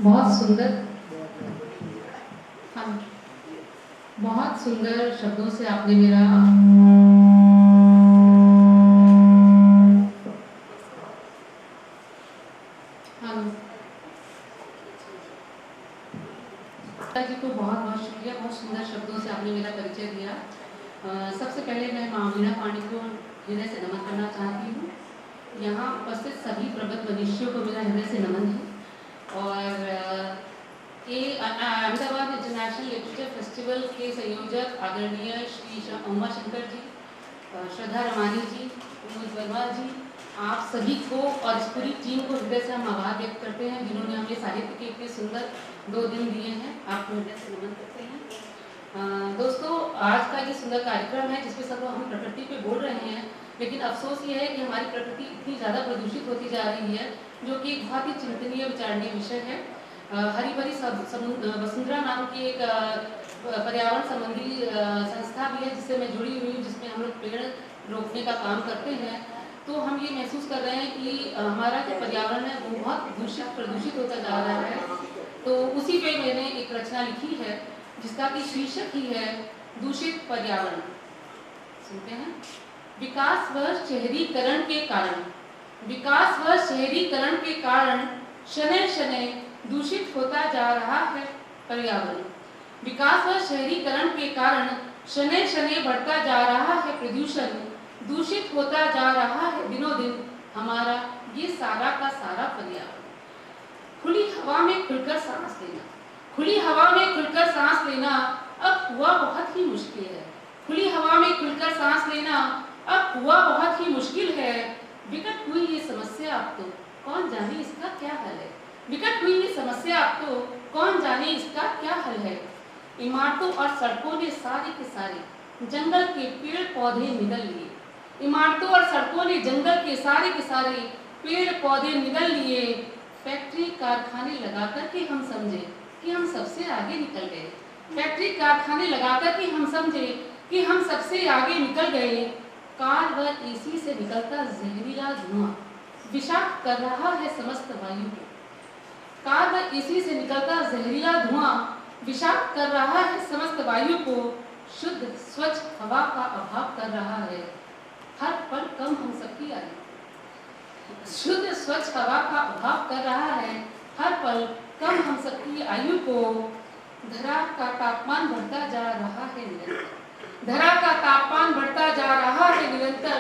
बहुत सुंदर। हाँ, बहुत सुंदर शब्दों से आपने मेरा जी को बहुत बहुत शुक्रिया। बहुत सुंदर शब्दों से आपने मेरा परिचय दिया। सबसे पहले मैं माँ वीणा पांडे को हृदय से नमन करना चाहती हूँ। यहाँ उपस्थित सभी प्रबुद्ध मनुष्यों को मेरा हृदय से नमन है। और ये अहमदाबाद इंटरनेशनल लिटरेचर फेस्टिवल के संयोजक आदरणीय श्री उमा शंकर जी, श्रद्धा रमानी जी, मनोज वर्मा जी, आप सभी को और इस पूरी टीम को हृदय से हम आभार व्यक्त करते हैं जिन्होंने हमें साहित्य के इतने सुंदर 2 दिन दिए हैं। आपको हृदय से नमन करते हैं। दोस्तों, आज का ये सुंदर कार्यक्रम है जिसमें सब हम प्रकृति पे बोल रहे हैं, लेकिन अफसोस ये है कि हमारी प्रकृति इतनी ज़्यादा प्रदूषित होती जा रही है, जो कि एक बहुत ही चिंतनीय विचारणीय विषय है। हरी भरी वसुंधरा नाम की एक पर्यावरण संबंधी संस्था भी है जिससे मैं जुड़ी हुई हूँ, जिसमें हम लोग पेड़ रोकने का काम करते हैं। तो हम ये महसूस कर रहे हैं कि हमारा जो पर्यावरण है वो बहुत प्रदूषित होता जा रहा है। तो उसी पे मैंने एक रचना लिखी है जिसका कि शीर्षक ही है दूषित पर्यावरण। सुनते हैं। विकास व शहरीकरण के कारण, विकास व शहरीकरण के कारण शनै शनै दूषित होता जा रहा है पर्यावरण। विकास व शहरीकरण के कारण शनै शनै बढ़ता जा रहा है प्रदूषण, दूषित होता जा रहा है दिनों दिन हमारा ये सारा का सारा पर्यावरण। खुली हवा में खुलकर सांस लेना, खुली हवा में खुलकर सांस लेना अब हुआ बहुत ही मुश्किल है। खुली हवा में खुलकर सांस लेना अब हुआ बहुत ही मुश्किल है। विकट हुई ये समस्या अब तो कौन जाने इसका क्या हल है। विकट हुई ये समस्या अब तो कौन जाने इसका क्या हल है। इमारतों और सड़कों ने सारे के सारे जंगल के पेड़ पौधे निगल लिए। इमारतों और सड़कों ने जंगल के सारे पेड़ पौधे निगल लिए। फैक्ट्री कारखाने लगाकर के हम समझे कि हम सबसे आगे निकल गए। फैक्ट्री कारखाने लगाकर के हम समझे कि हम सबसे आगे निकल गए। कार व एसी से निकलता जहरीला धुआं विषाक्त कर रहा है समस्त वायु को। कार व एसी से निकलता जहरीला धुआं विषाक्त कर रहा है समस्त वायु को। शुद्ध स्वच्छ हवा का अभाव कर रहा है हर पल कम हम सबकी आयु। शुद्ध स्वच्छ हवा का अभाव कर रहा है हर पल कम हम सबकी आयु को। धरा का तापमान बढ़ता जा रहा है निरंतर, धरा का तापमान बढ़ता जा रहा है निरंतर।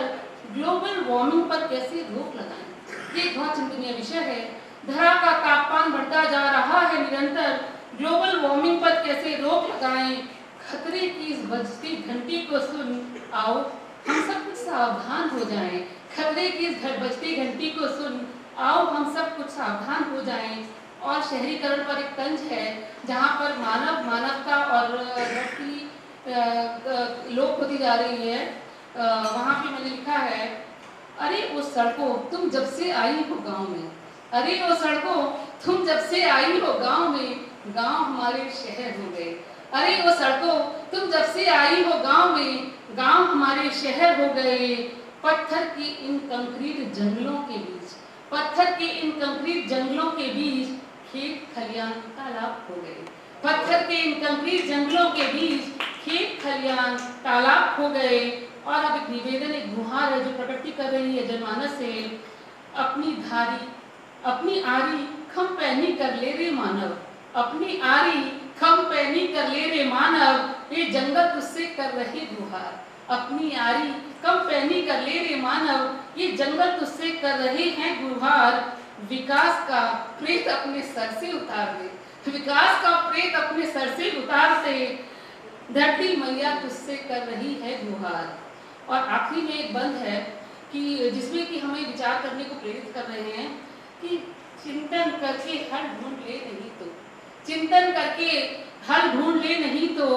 ग्लोबल वार्मिंग पर कैसे रोक लगाएं, ये बहुत चिंतनीय विषय है। धरा का तापमान बढ़ता जा रहा है निरंतर, ग्लोबल वार्मिंग पर कैसे रोक लगाएं। खतरे की इस बजती घंटी को सुन आओ हम सब कुछ सावधान हो जाएं। खतरे की इस बजती घंटी को सुन आओ हम सब कुछ सावधान हो जाएं। और शहरीकरण पर एक तंज है जहाँ पर मानवता और धरती लोप होती जा रही है। वहाँ पे मैंने लिखा है, अरे वो सड़कों तुम जब से आई हो गाँव में, अरे वो सड़कों तुम जब से आई हो गाँव में, गाँव हमारे शहर हो गए। अरे वो सड़कों तुम जब से आई हो गाँव में, गाँव हमारे शहर हो गए। पत्थर के इन कंक्रीट जंगलों के बीच, पत्थर के इन कंक्रीट जंगलों के बीच खेत खलियान तालाब हो गए। पत्थर के इन कंक्रीट जंगलों के बीच खेत खलियान तालाब हो गए। और अब एक निवेदन, एक गुहार है जो प्रकृति कर रही है जनमानस से। अपनी धारी अपनी आरी खम पहनी कर ले रे मानव, अपनी आरी खम पहनी कर ले रे मानव, ये जंगल तुझसे कर रही गुहार। अपनी आरी कम पहनी कर ले रे मानव, ये जंगल तुझसे कर रहे हैं गुहार। विकास का प्रेत अपने सर से उतार दे, विकास का प्रेत अपने सर से उतार दे, धरती मैया तुझसे कर रही है गुहार। और आखिरी में एक बंद है कि जिसमें कि हमें विचार करने को प्रेरित कर रहे हैं कि चिंतन करके हल ढूंढ ले नहीं तो, चिंतन करके हल ढूंढ ले नहीं तो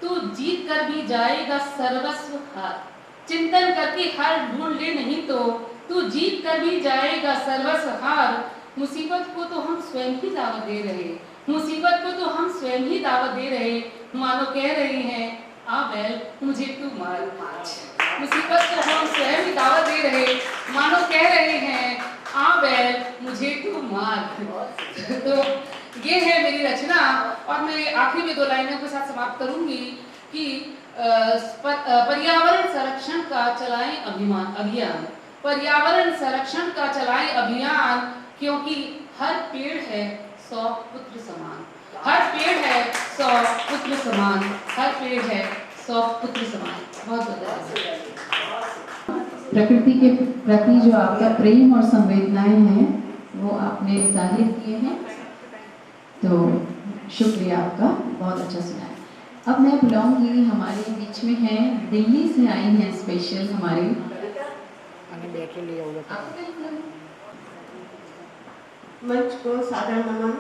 तू जीत कर भी जाएगा सर्वस्व हार। चिंतन करके हल ढूंढ ले नहीं तो तू जीत कर भी जाएगा सर्वस्व हार। मुसीबत को तो हम स्वयं ही दावत दे रहे, मुसीबत को तो हम स्वयं ही दावत दे रहे। मानो कह रही हैं आ बैल मुझे तू मार। मुसीबत को हम स्वयं ही दावत दे रहे, मानो कह रहे हैं आ बैल मुझे तू मार। तो ये है मेरी रचना और मैं आखिरी में 2 लाइनों के साथ समाप्त करूंगी कि पर्यावरण संरक्षण का चलाएं अभियान, पर्यावरण संरक्षण का चलाएं अभियान, क्योंकि हर पेड़ है 100 पुत्र समान, हर पेड़ है 100 पुत्र समान, हर पेड़ है 100 पुत्र समान। बहुत धन्यवाद। प्रकृति के प्रति जो आपका प्रेम और संवेदनाएं हैं वो आपने जाहिर किए हैं, तो शुक्रिया आपका, बहुत अच्छा सुनाया। अब मैं बुलाऊंगी, हमारे बीच में हैं, दिल्ली से आई हैं स्पेशल हमारी, मंच को सादर नमन,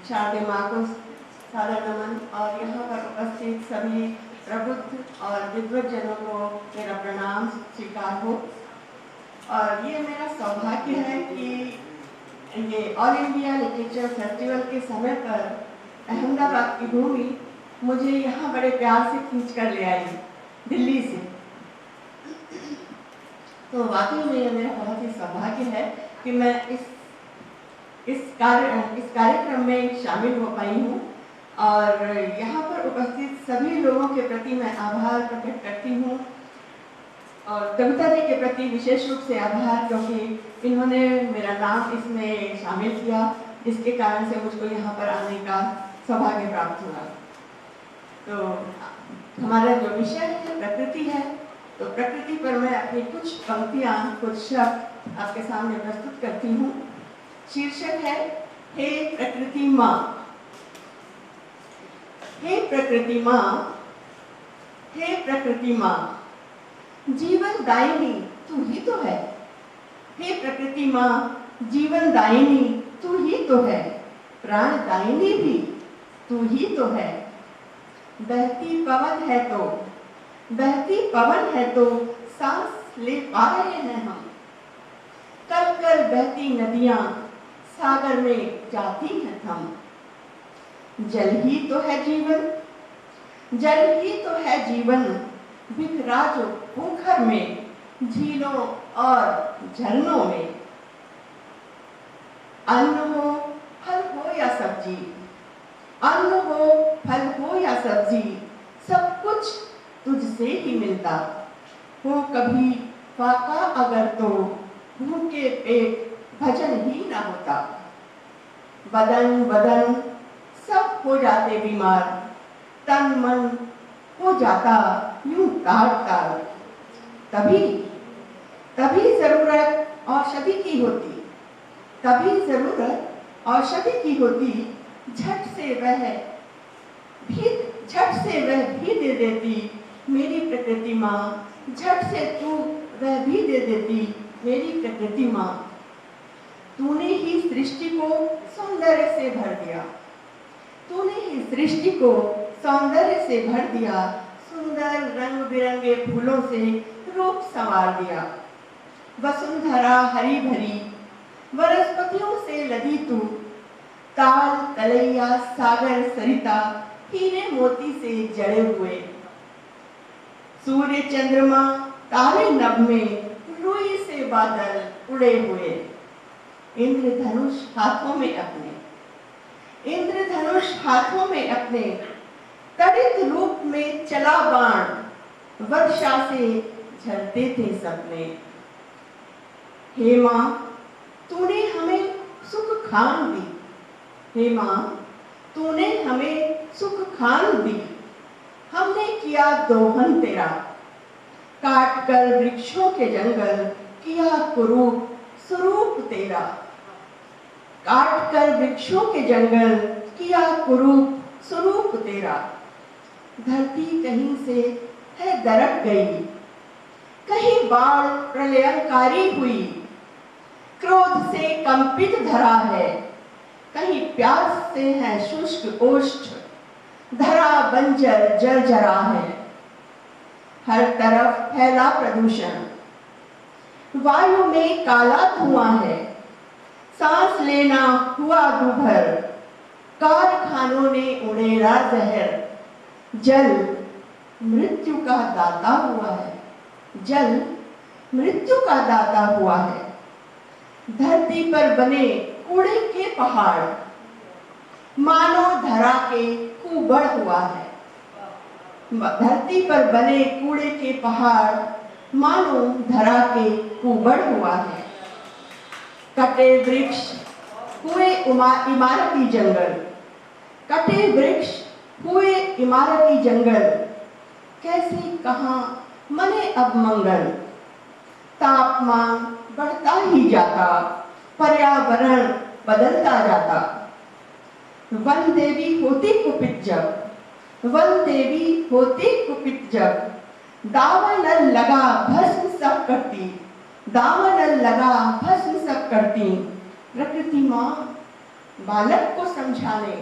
शारदे माँ को सादर नमन और यहाँ पर उपस्थित सभी प्रबुद्ध और विद्वज्जनों को मेरा प्रणाम स्वीकार हो। और ये मेरा सौभाग्य है कि ये ऑल इंडिया लिटरेचर फेस्टिवल के समय पर अहमदाबाद की भूमि मुझे यहाँ बड़े प्यार से खींच कर ले आई दिल्ली से। तो वाकई में ये मेरा बहुत ही सौभाग्य है कि मैं इस कार्यक्रम में शामिल हो पाई हूँ और यहाँ पर उपस्थित सभी लोगों के प्रति मैं आभार प्रकट करती हूँ और कविता जी के प्रति विशेष रूप से आभार, क्योंकि इन्होंने मेरा नाम इसमें शामिल किया, जिसके कारण से मुझको यहाँ पर आने का सौभाग्य प्राप्त हुआ। तो हमारा जो विषय है प्रकृति है, तो प्रकृति पर मैं अपनी कुछ पंक्तियाँ, कुछ शब्द आपके सामने प्रस्तुत करती हूँ। शीर्षक है हे प्रकृति माँ। हे प्रकृति माँ, हे प्रकृति माँ, जीवन दायिनी तू ही तो है। हे प्रकृति माँ, जीवन दायिनी तू ही तो है, प्राण दायिनी भी तू ही तो है। बहती पवन है तो, बहती पवन है तो सांस ले पा रहे हैं हम। कल कल बहती नदियां सागर में जाती हैं थम। जल ही तो है जीवन, जल ही तो है जीवन, बिखरा जो भूखर में, झीलों और झरनों में। अन्न हो फल हो या सब्जी, अन्न हो फल हो या सब्जी, सब कुछ तुझसे ही मिलता। हो कभी फाका अगर तो भूखे पेट भजन ही ना होता। बदन बदन सब हो जाते बीमार, तन मन हो जाता यूं तार तार। तभी तभी जरूरत औषधि की होती, तभी जरूरत औषधि की होती। झट से वह भी दे देती मेरी प्रकृति माँ। झट से तू वह भी दे देती मेरी प्रकृति माँ। तूने ही सृष्टि को सौंदर्य से भर दिया, तूने ही सृष्टि को सौंदर्य से भर दिया। सुंदर रंग बिरंगे फूलों से रूप संवार दिया। वसुंधरा हरी भरी वनस्पतियों से लदी तू। ताल तलैया सागर सरिता हीरे मोती से जड़े हुए। सूर्य चंद्रमा तारे नभ में रुई से बादल उड़े हुए। इंद्रधनुष हाथों में अपने, इंद्रधनुष हाथों में अपने, तड़ित रूप में चला बाण, वर्षा से झरते थे सपने। हे माँ, तूने हमें सुख खान दी। हे माँ, तूने हमें सुख खान दी। हमने किया दोहन तेरा, काट कर वृक्षों के जंगल किया कुरूप स्वरूप तेरा। काट कर वृक्षों के जंगल किया कुरूप स्वरूप तेरा। धरती कहीं से है दरक गई, कहीं बाढ़ प्रलयंकारी हुई। क्रोध से कंपित धरा है, कहीं प्यास से है शुष्क ओष्ठ। धरा बंजर जर्जरा है, हर तरफ फैला प्रदूषण। वायु में काला धुआं है, सांस लेना हुआ दूभर। कारखानों ने उड़ेला जहर। जल मृत्यु का दाता हुआ है, जल मृत्यु का दाता हुआ है। धरती पर बने कूड़े के पहाड़, मानो धरा के कुबड़ हुआ है। धरती पर बने कूड़े के पहाड़ मानो धरा के कुबड़ हुआ है। कटे वृक्ष हुए इमारती जंगल, कटे वृक्ष हुए इमारती जंगल, कैसे कहाँ मने अब मंगल। तापमान बढ़ता ही जाता, पर्यावरण बदलता जाता। वन देवी होती कुपित जब, वन देवी होती कुपित जब, दावानल लगा भस्म सब करती, दावानल लगा भस्म सब करती। प्रकृति माँ बालक को समझाने,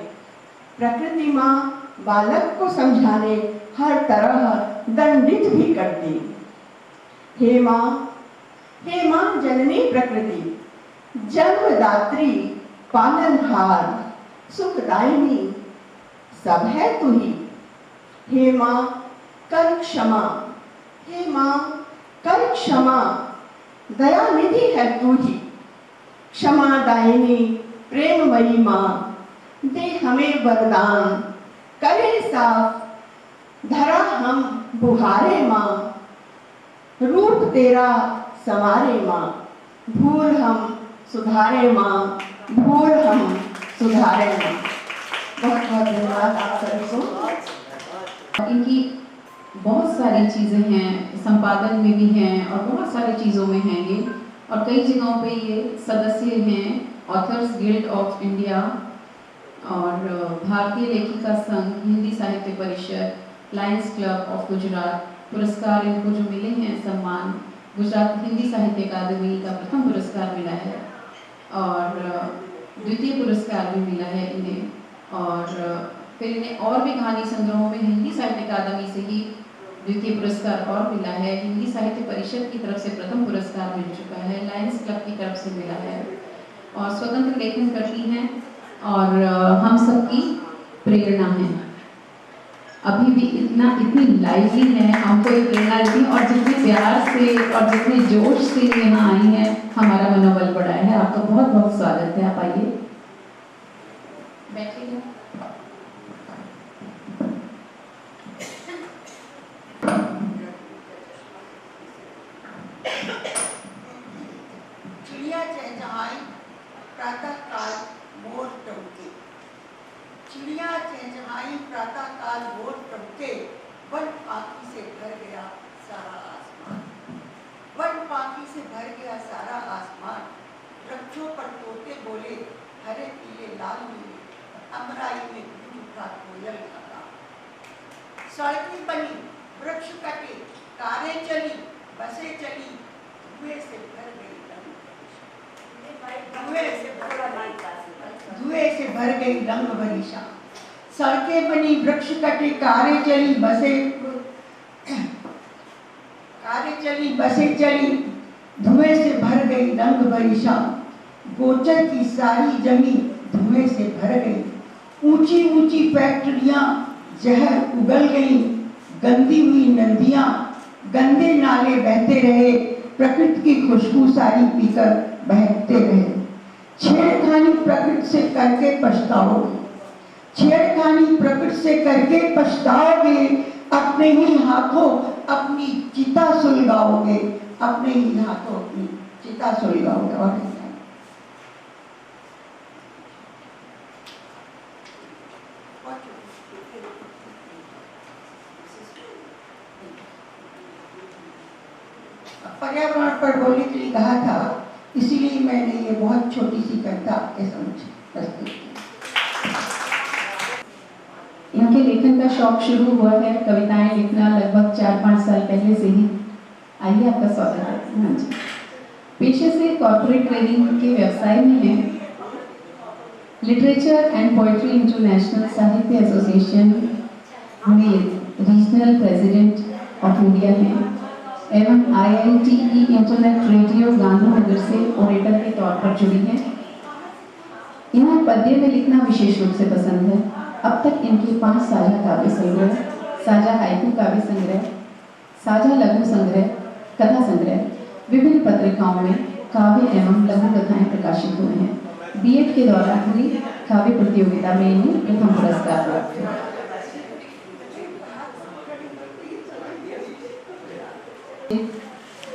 प्रकृति माँ बालक को समझाने हर तरह दंडित भी करती। हे माँ जननी प्रकृति, जन्मदात्री पालनहार सुखदायिनी सब है तू ही। हे माँ कर क्षमा, हे माँ कर क्षमा, दया निधि है तू ही। क्षमा दायिनी प्रेममयी माँ, दे हमें वरदान, करे साफ धरा हम बुहारे माँ। रूप तेरा समारे माँ, भूल हम सुधारे माँ, भूल हम सुधारे माँ। बहुत बहुत धन्यवाद आप सभी को। इनकी बहुत सारी चीज़ें हैं, संपादन में भी हैं और बहुत सारी चीज़ों में हैं ये, और कई जगहों पे ये सदस्य हैं ऑथर्स गिल्ड ऑफ इंडिया और भारतीय लेखिका संघ, हिंदी साहित्य परिषद, लायंस क्लब ऑफ गुजरात। पुरस्कार इनको जो मिले हैं सम्मान, गुजरात हिंदी साहित्य अकादमी का प्रथम पुरस्कार मिला है और द्वितीय पुरस्कार भी मिला है इन्हें, और फिर इन्हें और भी कहानी संग्रहों में हिंदी साहित्य अकादमी से ही द्वितीय पुरस्कार और मिला है। हिंदी साहित्य परिषद की तरफ से प्रथम पुरस्कार मिल चुका है, लायंस क्लब की तरफ से मिला है, और स्वतंत्र लेखन करती हैं और हम सबकी प्रेरणा है। अभी भी इतनी लाइवली है, हमको ये प्रेरणा देती है, और जितने प्यार से और जितने जोश से यहाँ आई हैं, हमारा मनोबल बढ़ाया है। आपका बहुत बहुत स्वागत है, आप आइए बैठिए। चिड़िया चहचहाई प्रातः काल मोर टमके, चिड़िया चहचहाई प्रातः काल मोर टमके, वन पाखी से भर गया सारा आसमान, वन पाखी से भर गया सारा आसमान। वृक्षों पर तोते बोले हरे पीले लाल नीले, अमराई में गूंज उठा कोयल का गान। सड़कें बनी वृक्ष कटे, कारें चली बसें चली, धुएं से भर गई धुएं से भर गई रंग भरी शाम। सड़कें बनी वृक्ष कटे, कारें चली बसें चली, धुएं से भर गई रंग भरी शाम। गोचर की सारी जमीन धुएं से भर गई, ऊंची ऊंची फैक्ट्रियां जहर उगल गई, गंदी हुई नदियां गंदे नाले बहते रहे, प्रकृति की खुशबू सारी पीकर बहते रहे। छेड़खानी प्रकृति से करके पछताओगे, छेड़खानी प्रकृति से करके पछताओगे, अपने ही हाथों अपनी चिता सुलगाओगे, अपने ही हाथों अपनी चिता सुलगाओगे। और पर्यावरण पर बोलने के लिए कहा था, इसीलिए मैंने ये बहुत छोटी सी कविता आपके समक्ष प्रस्तुत की। इनके लेखन का शौक शुरू हुआ है, कविताएं लिखना लगभग 4-5 साल पहले से ही। आइए, आपका स्वागत है। हाँ जी, पेशे से कॉर्पोरेट ट्रेनिंग के व्यवसाय में है। लिटरेचर एंड पोएट्री इंटरनेशनल साहित्य एसोसिएशन में रीजनल प्रेसिडेंट ऑफ इंडिया हैं एवं IITE इंटरनेट रेडियो गांधीनगर से ओरेटर के तौर पर जुड़ी हैं। इन्हें पद्य में लिखना विशेष रूप से पसंद है। अब तक इनके 5 साझा काव्य संग्रह, साझा हाइकू काव्य संग्रह, साझा लघु संग्रह, कथा संग्रह, विभिन्न पत्रिकाओं में काव्य एवं लघु कथाएं प्रकाशित हुए हैं। B.Ed के दौरान हुई काव्य प्रतियोगिता में इन्हें प्रथम पुरस्कार प्राप्त हुआ।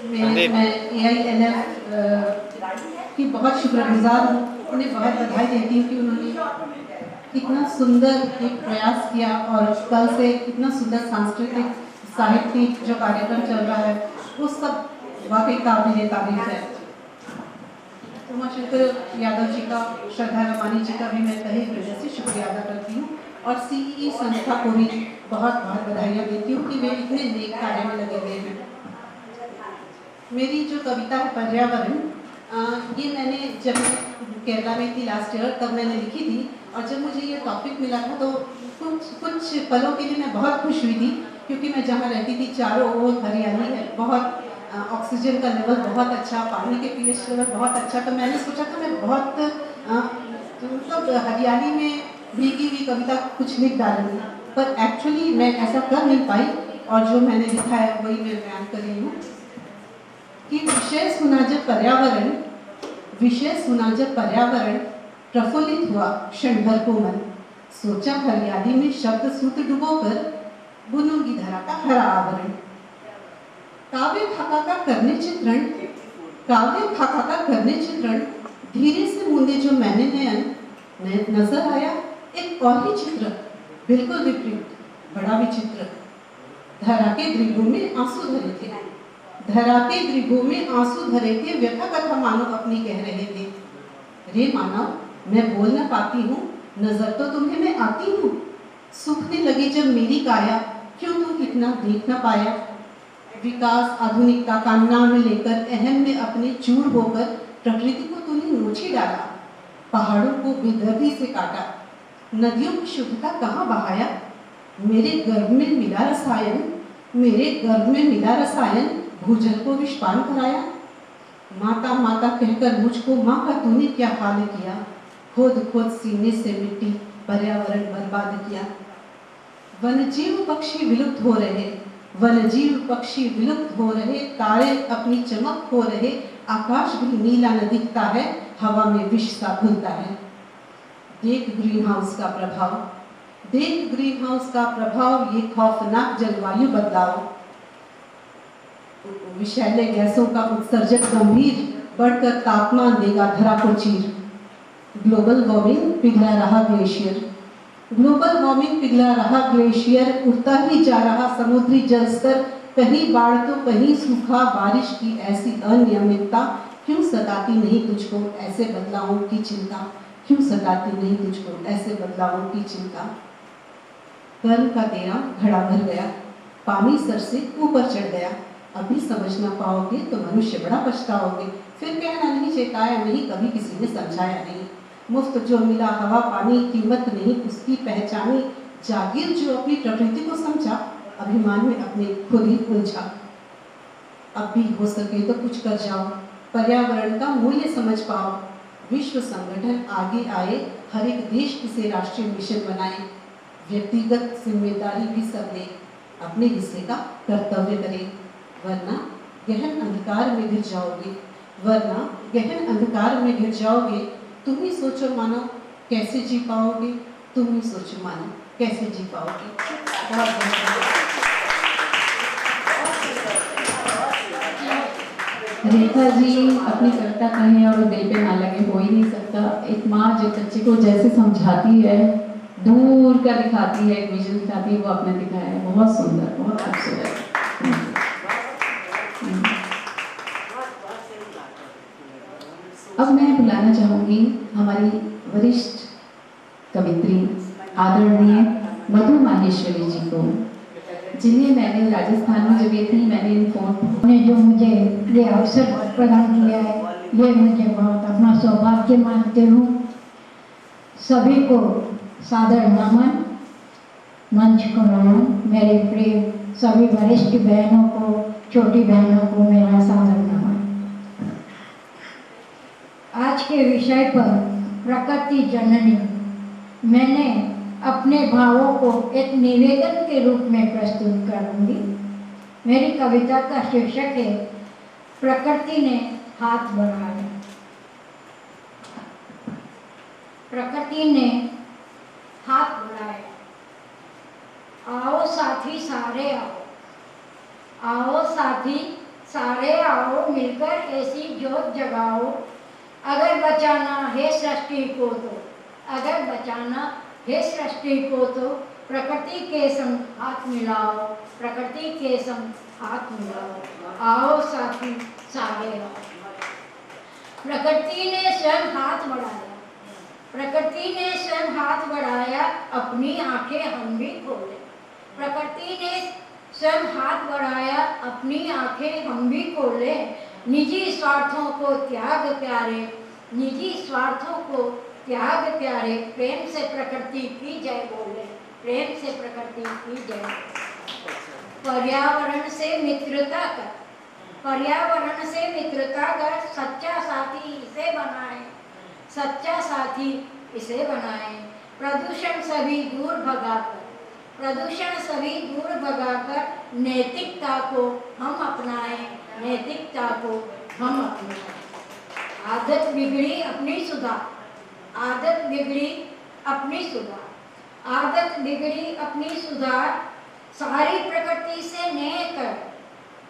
मैं AILF की बहुत शुक्रगुजार हूँ, उन्हें बहुत बधाई देती हूँ कि उन्होंने इतना सुंदर एक प्रयास किया और कल से इतना सुंदर सांस्कृतिक साहित्यिक जो कार्यक्रम चल रहा है वो सब वाकई काबिल तारीफ है। उमाशंकर यादव जी का, श्रद्धा रमानी जी का भी मैं तहे हृदय से शुक्रिया अदा करती हूँ और CEE संस्था को भी बहुत बहुत बधाइयाँ देती हूँ कि वे इतने नेक कार्य में लगे हुए हैं। मेरी जो कविता है पर्यावरण, ये मैंने जब मैं केरला में थी लास्ट ईयर तब मैंने लिखी थी और जब मुझे ये टॉपिक मिला था तो कुछ पलों के लिए मैं बहुत खुश हुई थी क्योंकि मैं जहाँ रहती थी चारों ओर हरियाली है, बहुत ऑक्सीजन का लेवल बहुत अच्छा, पानी के pH लेवल बहुत अच्छा। तो मैंने सोचा था मैं बहुत मतलब हरियाली में भीगी हुई कविता कुछ लिख डालूंगी, पर एक्चुअली मैं ऐसा कर नहीं पाई और जो मैंने लिखा है वही मैं बयान कर रही हूँ कि विषय सुना जब पर्यावरण प्रफुल्लित हुआ क्षण भर को मन, सोचा हरियाली में शब्द सूत्र डुबोकर बुनूंगी धरा का हरा आवरण। काव्य खाका का करने चित्रण धीरे से मूंदे जो मैंने नयन नजर आया एक और ही चित्र, बिल्कुल विपरीत, बड़ा विचित्र। धरा के दृगों में आंसू धरे थे, व्यथा कथा मानो अपनी कह रहे थे। रे मानव मैं बोल न पाती हूँ, नजर तो तुम्हें मैं आती हूँ। सूखने लगी जब मेरी काया, क्यों तुम इतना देख न पाया। विकास आधुनिकता का नाम लेकर अहम में अपने चूर होकर प्रकृति को तूने नोच ही डाला, पहाड़ों को बेदर्दी से काटा, नदियों की शुद्धता कहाँ बहाया। मेरे गर्भ में मिला रसायन भूजल को विषपान कराया। माता माता कहकर मुझको माँ का तूने क्या हाल किया, खोद सीने से मिट्टी पर्यावरण बर्बाद किया। वन्यजीव पक्षी विलुप्त हो रहे, तारे अपनी चमक खो रहे, आकाश भी नीला न दिखता है, हवा में विष सा घुलता है। देख ग्रीन हाउस का प्रभाव ये खौफनाक जलवायु बदलाव। विषैले गैसों का उत्सर्जक गंभीर बढ़कर तापमान देगा धरा को चीर। ग्लोबल वार्मिंग पिघला रहा ग्लेशियर, उठता ही जा रहा समुद्री जल स्तर, कहीं बाढ़ तो कहीं सूखा, बारिश की ऐसी अनियमितता, क्यों सताती नहीं तुझको ऐसे बदलावों की चिंता, कर्म का तेरा घड़ा भर गया, पानी सर से ऊपर चढ़ गया, अभी समझ ना पाओगे तो मनुष्य बड़ा पछताओगे। फिर कहना नहीं, चेताया नहीं, कभी किसी ने समझाया नहीं। मुफ्त जो मिला हवा पानी, कीमत नहीं उसकी पहचानी। जागीर जो अपनी प्रकृति को समझा, अभिमान में अपने खुद ही उलझा। अब भी हो सके तो कुछ कर जाओ, पर्यावरण का मूल्य समझ पाओ। विश्व संगठन आगे आए, हर एक देश इसे राष्ट्रीय मिशन बनाए। व्यक्तिगत जिम्मेदारी भी सब ले, अपने हिस्से का कर्तव्य करें, वरना गहन अंधकार में गिर जाओगे। तुम ही सोचो मानो कैसे जी पाओगे, रेखा जी अपनी कविता कहें और दिल पे ना लगे हो ही नहीं सकता। एक माँ जो बच्चे को जैसे समझाती है, दूर का दिखाती है, एक विजन दिखाती है, वो आपने दिखाया है। बहुत सुंदर, बहुत खूबसूरत। अब मैं बुलाना चाहूँगी हमारी वरिष्ठ कवित्री आदरणीय मधु माहेश्वरी जी को, जिन्हें मैंने राजस्थान में जब ये थी मैंने इन्फॉर्म ने जो मुझे ये अवसर प्रदान किया है, ये मुझे बहुत अपना सौभाग्य मानते हूँ। सभी को सादर नमन, मंच को नमन। मेरे प्रिय सभी वरिष्ठ बहनों को, छोटी बहनों को मेरा सादर नमन। आज के विषय पर प्रकृति जननी, मैंने अपने भावों को एक निवेदन के रूप में प्रस्तुत करूंगी। मेरी कविता का शीर्षक है प्रकृति ने हाथ बढ़ाया। प्रकृति ने हाथ बढ़ाया, आओ साथी सारे आओ, आओ साथी सारे आओ, मिलकर ऐसी जोत जगाओ। अगर बचाना है सृष्टि को तो, अगर बचाना है सृष्टि को तो प्रकृति के संग हाथ मिलाओ, प्रकृति के संग हाथ मिलाओ, आओ साथी सारे आओ। प्रकृति ने स्वयं हाथ बढ़ाया, प्रकृति ने स्वयं हाथ बढ़ाया, अपनी आंखें हम भी खोले। प्रकृति ने स्वयं हाथ बढ़ाया, अपनी आंखें हम भी खोले। निजी स्वार्थों को त्याग प्यारे, निजी स्वार्थों को त्याग प्यारे, प्रेम से प्रकृति की जय बोले, प्रेम से प्रकृति की जय। पर्यावरण से मित्रता कर, पर्यावरण से मित्रता कर, सच्चा साथी इसे बनाए, सच्चा साथी इसे बनाए। प्रदूषण सभी दूर भगाकर, प्रदूषण सभी दूर भगाकर, नैतिकता को हम अपनाएं, नैतिकता को हम अपनाएं। आदत बिगड़ी अपनी सुधार, आदत बिगड़ी अपनी सुधार, आदत बिगड़ी अपनी सुधार। सारी प्रकृति से नेह कर,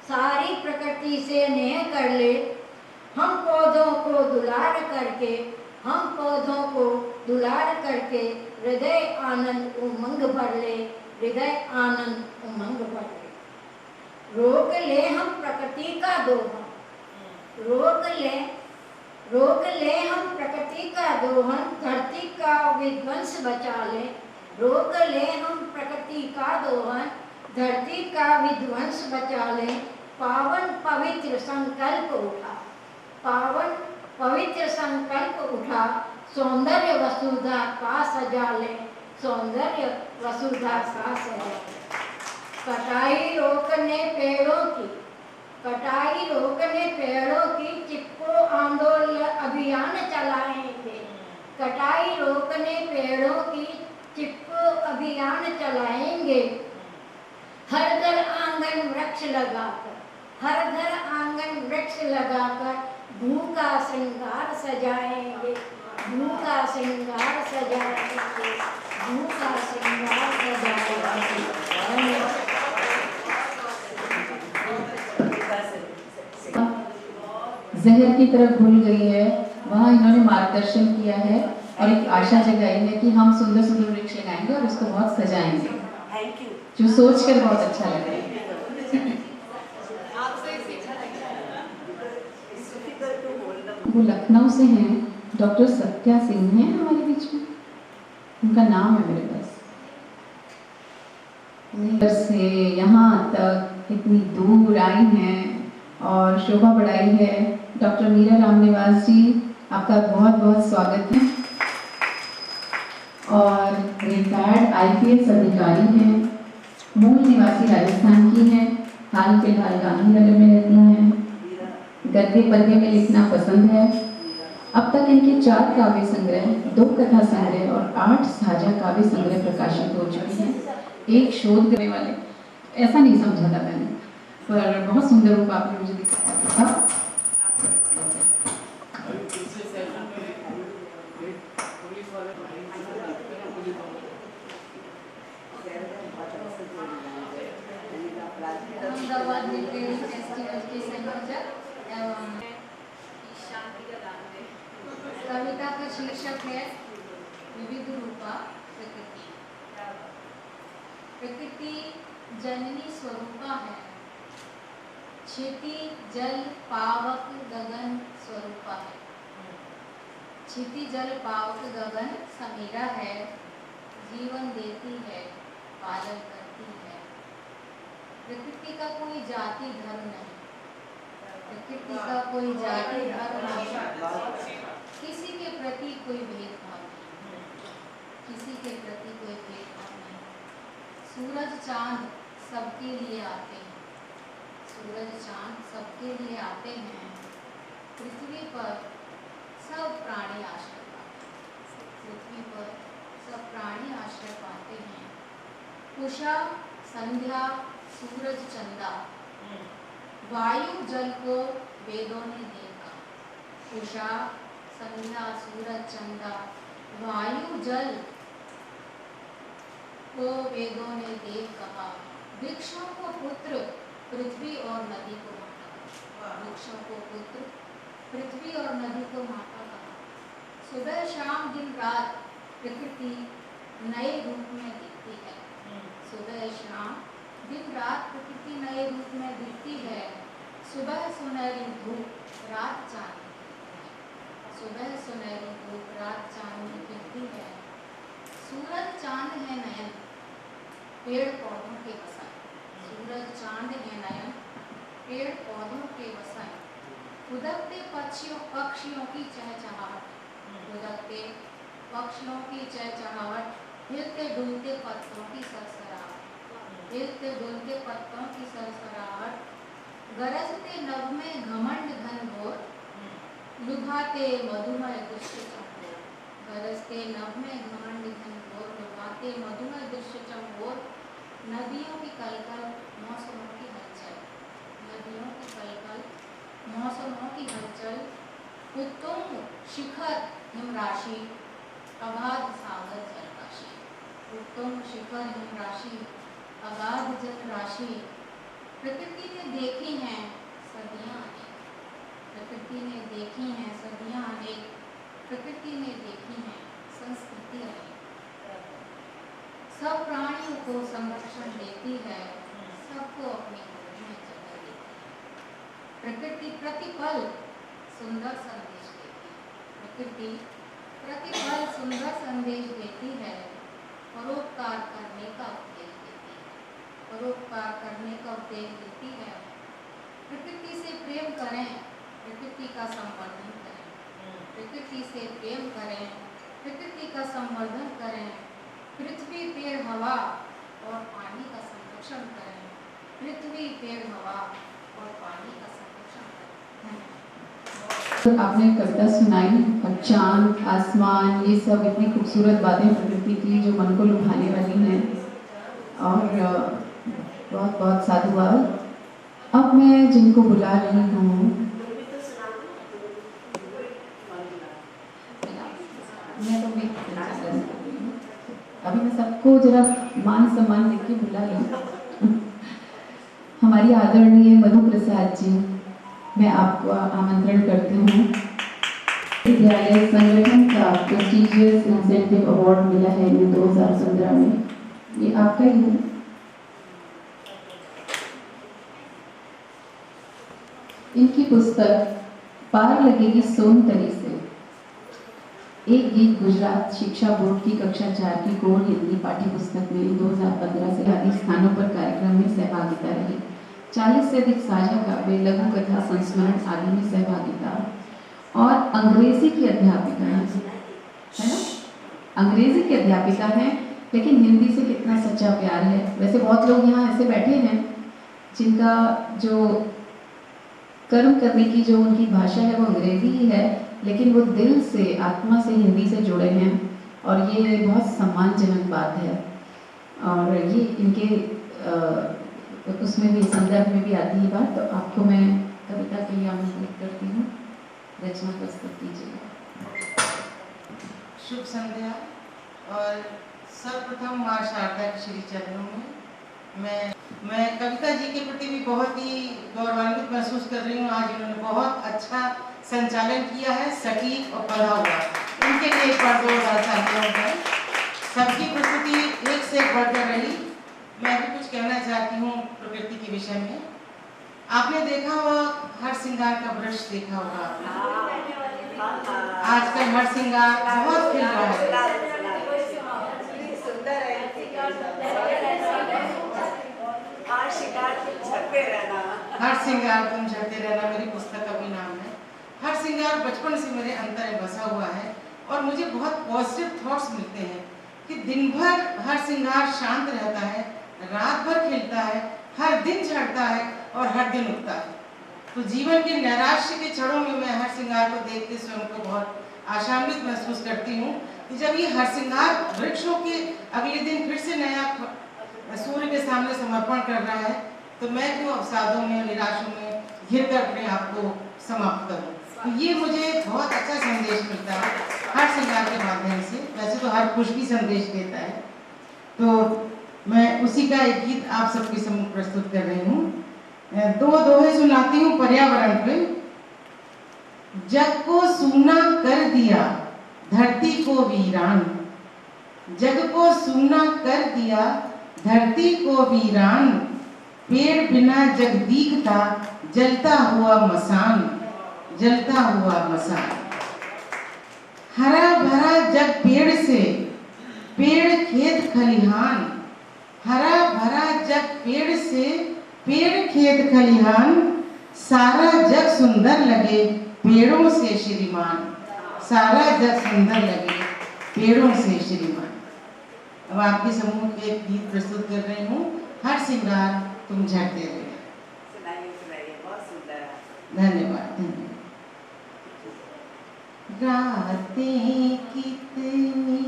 सारी प्रकृति से नेह कर ले। हम पौधों को दुलार करके, हम पौधों को दुलार करके, हृदय आनंद उमंग भर ले, हृदय आनंद उमंग भर ले। रोक ले हम प्रकृति का दोहन, रोक ले हम प्रकृति का दोहन, धरती का विध्वंस बचा ले। रोक ले हम प्रकृति का दोहन, धरती का विध्वंस बचा ले। पावन पवित्र संकल्प उठा, पावन पवित्र संकल्प उठा, सौंदर्य वसुधा का सजा ले, सौंदर्य वसुधा का सजा ले। कटाई रोकने पेड़ों की, कटाई रोकने पेड़ों की, चिपको आंदोलन अभियान चलाएंगे। कटाई रोकने पेड़ों की, चिपको अभियान चलाएंगे। हर घर आंगन वृक्ष लगाकर, हर घर आंगन वृक्ष लगाकर, भू का श्रृंगार सजाएंगे, भू का श्रृंगार सजाएंगे, भू का श्रृंगार सजाएंगे। जहर की तरफ भूल गई है, वहाँ इन्होंने मार्गदर्शन किया है और एक आशा जगाई है कि हम सुंदर सुंदर वृक्ष लगाएंगे और उसको बहुत सजाएंगे, जो सोच कर बहुत अच्छा लग रहा है। वो लखनऊ से हैं, डॉक्टर सत्या सिंह हैं हमारे बीच में, उनका नाम है मेरे पास। से यहाँ तक इतनी दूर आई हैं और शोभा बढ़ाई है। डॉक्टर मीरा राम निवास जी, आपका बहुत बहुत स्वागत है। और रिटायर्ड IPS अधिकारी हैं, मूल निवासी राजस्थान की हैं, हाल फिलहाल गांधीनगर में रहती हैं। गद्य पद्य में लिखना पसंद है। अब तक इनके 4 काव्य संग्रह, 2 कथा संग्रह और 8 साझा काव्य संग्रह प्रकाशित हो चुके हैं। एक शोध करने वाले, ऐसा नहीं समझा था मैंने, पर बहुत सुंदर रूप आपने मुझे दिखाया था। अहमदाबाद लिटरेरी फेस्टिवल के संयोजक एवं शांति का दान है। कविता का शीर्षक है विविध रूपा प्रकृति। प्रकृति जननी स्वरूपा है, क्षिति जल पावक गगन स्वरूपा है। क्षिति जल पावक गगन समीरा है, जीवन देती है, पालन करती है। प्रकृति का कोई जाति धर्म नहीं, प्रकृति का कोई जाति धर्म नहीं, किसी के प्रति कोई भेदभाव नहीं, किसी के प्रति कोई भेदभाव नहीं। सूरज चांद सबके लिए आते हैं, सूरज चांद सबके लिए आते हैं। पृथ्वी पर सब प्राणी आश्रय पाते हैं, पृथ्वी पर सब प्राणी आश्रय पाते हैं। उषा संध्या सूरज चंदा, वायु जल को वेदों ने देखा। उषा संध्या सूरज चंदा, वायु जल को वेदों ने देव कहा, वृक्षों को पुत्र, पृथ्वी और नदी को माता कहा। वृक्षों को पुत्र, पृथ्वी और नदी को माता कहा। सुबह शाम दिन रात प्रकृति नए रूप में दिखती है। सुबह शाम दिन रात प्रकृति नए रूप में दिखती है। सुबह सुनहरी धूप, रात चांदनी खिलती है। सुबह सुनहरी धूप, रात चांदनी खिलती है। सूरज चांद है नयन, पेड़ पौधों के वसाए। सूरज चांद है नयन, पेड़ पौधों के वसाए। उदकते पक्षियों की चहचहाहट, उदकते पक्षियों की चहचहाहट, हिलते डुलते पत्तों की सरसराहट, हिलते डुलते पत्तों की सरसराहट। गरजते नभ में घमंड घन घोर, लुभाते मधुमय दृश्य चमकोर। गरजते नभ में घमंड घन घोर, लुभाते मधुमय दृश्य चमकोर। नदियों की कलकल, मौसमों की हलचल, नदियों की कलकल, मौसमों की हलचल। उत्तुंग शिखर हिमराशि, अगाध सागर जलराशि। उत्तुंग शिखर हिमराशि, अगाध जलराशि। प्रकृति ने देखी हैं सदियां अनेक, प्रकृति ने देखी हैं सदियां अनेक। प्रकृति ने देखी हैं संस्कृति अनेक। सब प्राणियों को संरक्षण देती है, सबको अपनी गोद में जगह देती है। प्रकृति प्रतिपल सुंदर संदेश देती है। प्रकृति प्रतिपल सुंदर संदेश देती है। परोपकार करने का उपदेश देती है। परोपकार करने का उपदेश देती है। प्रकृति से प्रेम करें, प्रकृति का संवर्धन करें। प्रकृति से प्रेम करें, प्रकृति का संवर्धन करें। पृथ्वी पेड़ हवा और पानी का संरक्षण करें। पृथ्वी पेड़ हवा और पानी का संरक्षण करें। धन्यवाद। तो आपने कविता सुनाई और चांद, आसमान, ये सब इतनी खूबसूरत बातें प्रकृति की जो मन को लुभाने वाली हैं, और बहुत बहुत साधुवाद। अब मैं जिनको बुला रही हूँ, मैं तो अभी मैं सबको जरा मान सम्मान देके बुला लूँ। हमारी आदरणीय मधु प्रसाद जी, मैं आपको आमंत्रण करती हूँ। विद्यालय संगठन का प्रेस्टीजियस इंसेंटिव अवार्ड मिला है इन्हें 2015 में, ये आपका ही है। इनकी पुस्तक पार लगेगी सोन तरी से, एक गीत गुजरात शिक्षा बोर्ड की कक्षा 4 की कोर हिंदी पाठ्य पुस्तक में 2015 से अधिक स्थानों पर कार्यक्रम में सहभागिता रही। 40 से अधिक साझा काव्य, लघु कथा, संस्मरण आदि में सहभागिता। और अंग्रेजी की अध्यापिका है ना? अंग्रेजी की अध्यापिका हैं, लेकिन हिंदी से कितना सच्चा प्यार है। वैसे बहुत लोग यहाँ ऐसे बैठे हैं जिनका जो कर्म करने की जो उनकी भाषा है वो अंग्रेजी ही है, लेकिन वो दिल से, आत्मा से हिंदी से जुड़े हैं, और ये बहुत सम्मानजनक बात है। और ये इनके उसमें भी, संदर्भ में भी आती है बात। तो आपको मैं कविता के लिए आमंत्रित करती हूँ, रचना प्रस्तुत कीजिएगा। शुभ संध्या। और सर्वप्रथम माँ शारदा के श्री चरणों में मैं कविता जी के प्रति भी बहुत ही गौरवान्वित महसूस कर रही हूँ। आज इन्होंने बहुत अच्छा संचालन किया है, सटीक और पढ़ा हुआ। इनके लिए एक बार 2000 साथियों का। सबकी प्रस्तुति एक से एक बढ़कर रही। मैं भी कुछ कहना चाहती हूँ प्रकृति के विषय में। आपने देखा होगा हर श्रृंगार का वृक्ष देखा होगा। आजकल हर श्रृंगार बहुत खिल रहा है। हर श्रृंगार तुम झड़ते रहना मेरी पुस्तक का भी नाम है। हर श्रृंगार बचपन से मेरे अंतर में बसा हुआ है, और मुझे बहुत पॉजिटिव थॉट्स मिलते हैं कि दिन भर हर श्रृंगार शांत रहता है, रात भर खिलता है, हर दिन झड़ता है और हर दिन उगता है। तो जीवन के नैराश्य के क्षणों में मैं हर श्रृंगार को देखते स्वयं को बहुत आशान्वित महसूस करती हूँ कि जब ये हर श्रृंगार वृक्षों के अगले दिन फिर से नया सूर्य के सामने समर्पण कर रहा है, तो मैं क्यों अवसादों में, निराशों में घिरकर अपने आप को समाप्त करूं। तो ये मुझे बहुत अच्छा संदेश मिलता है हर श्रृंगार के माध्यम से। वैसे तो हर खुशकी संदेश देता है, तो मैं उसी का एक गीत आप सबके सम्मुख प्रस्तुत कर रही हूँ। दो दोहे सुनाती हूँ पर्यावरण पे। जग को सूना कर दिया धरती को वीरान, जग को सूना कर दिया धरती को वीरान, पेड़ बिना जग दिखता जलता हुआ मसान, जलता हुआ मसान। हरा भरा जग पेड़ से, पेड़ खेत खलिहान, हरा भरा जग पेड़ से, पेड़ खेत खलिहान, सारा जग सुंदर लगे पेड़ों से श्रीमान, सारा जग सुंदर लगे पेड़ों से श्रीमान। अब आपके समूह एक गीत प्रस्तुत कर रही हूँ, हर सिंगार तुम झड़ते रहे। धन्यवाद, धन्यवाद। रातें कितनी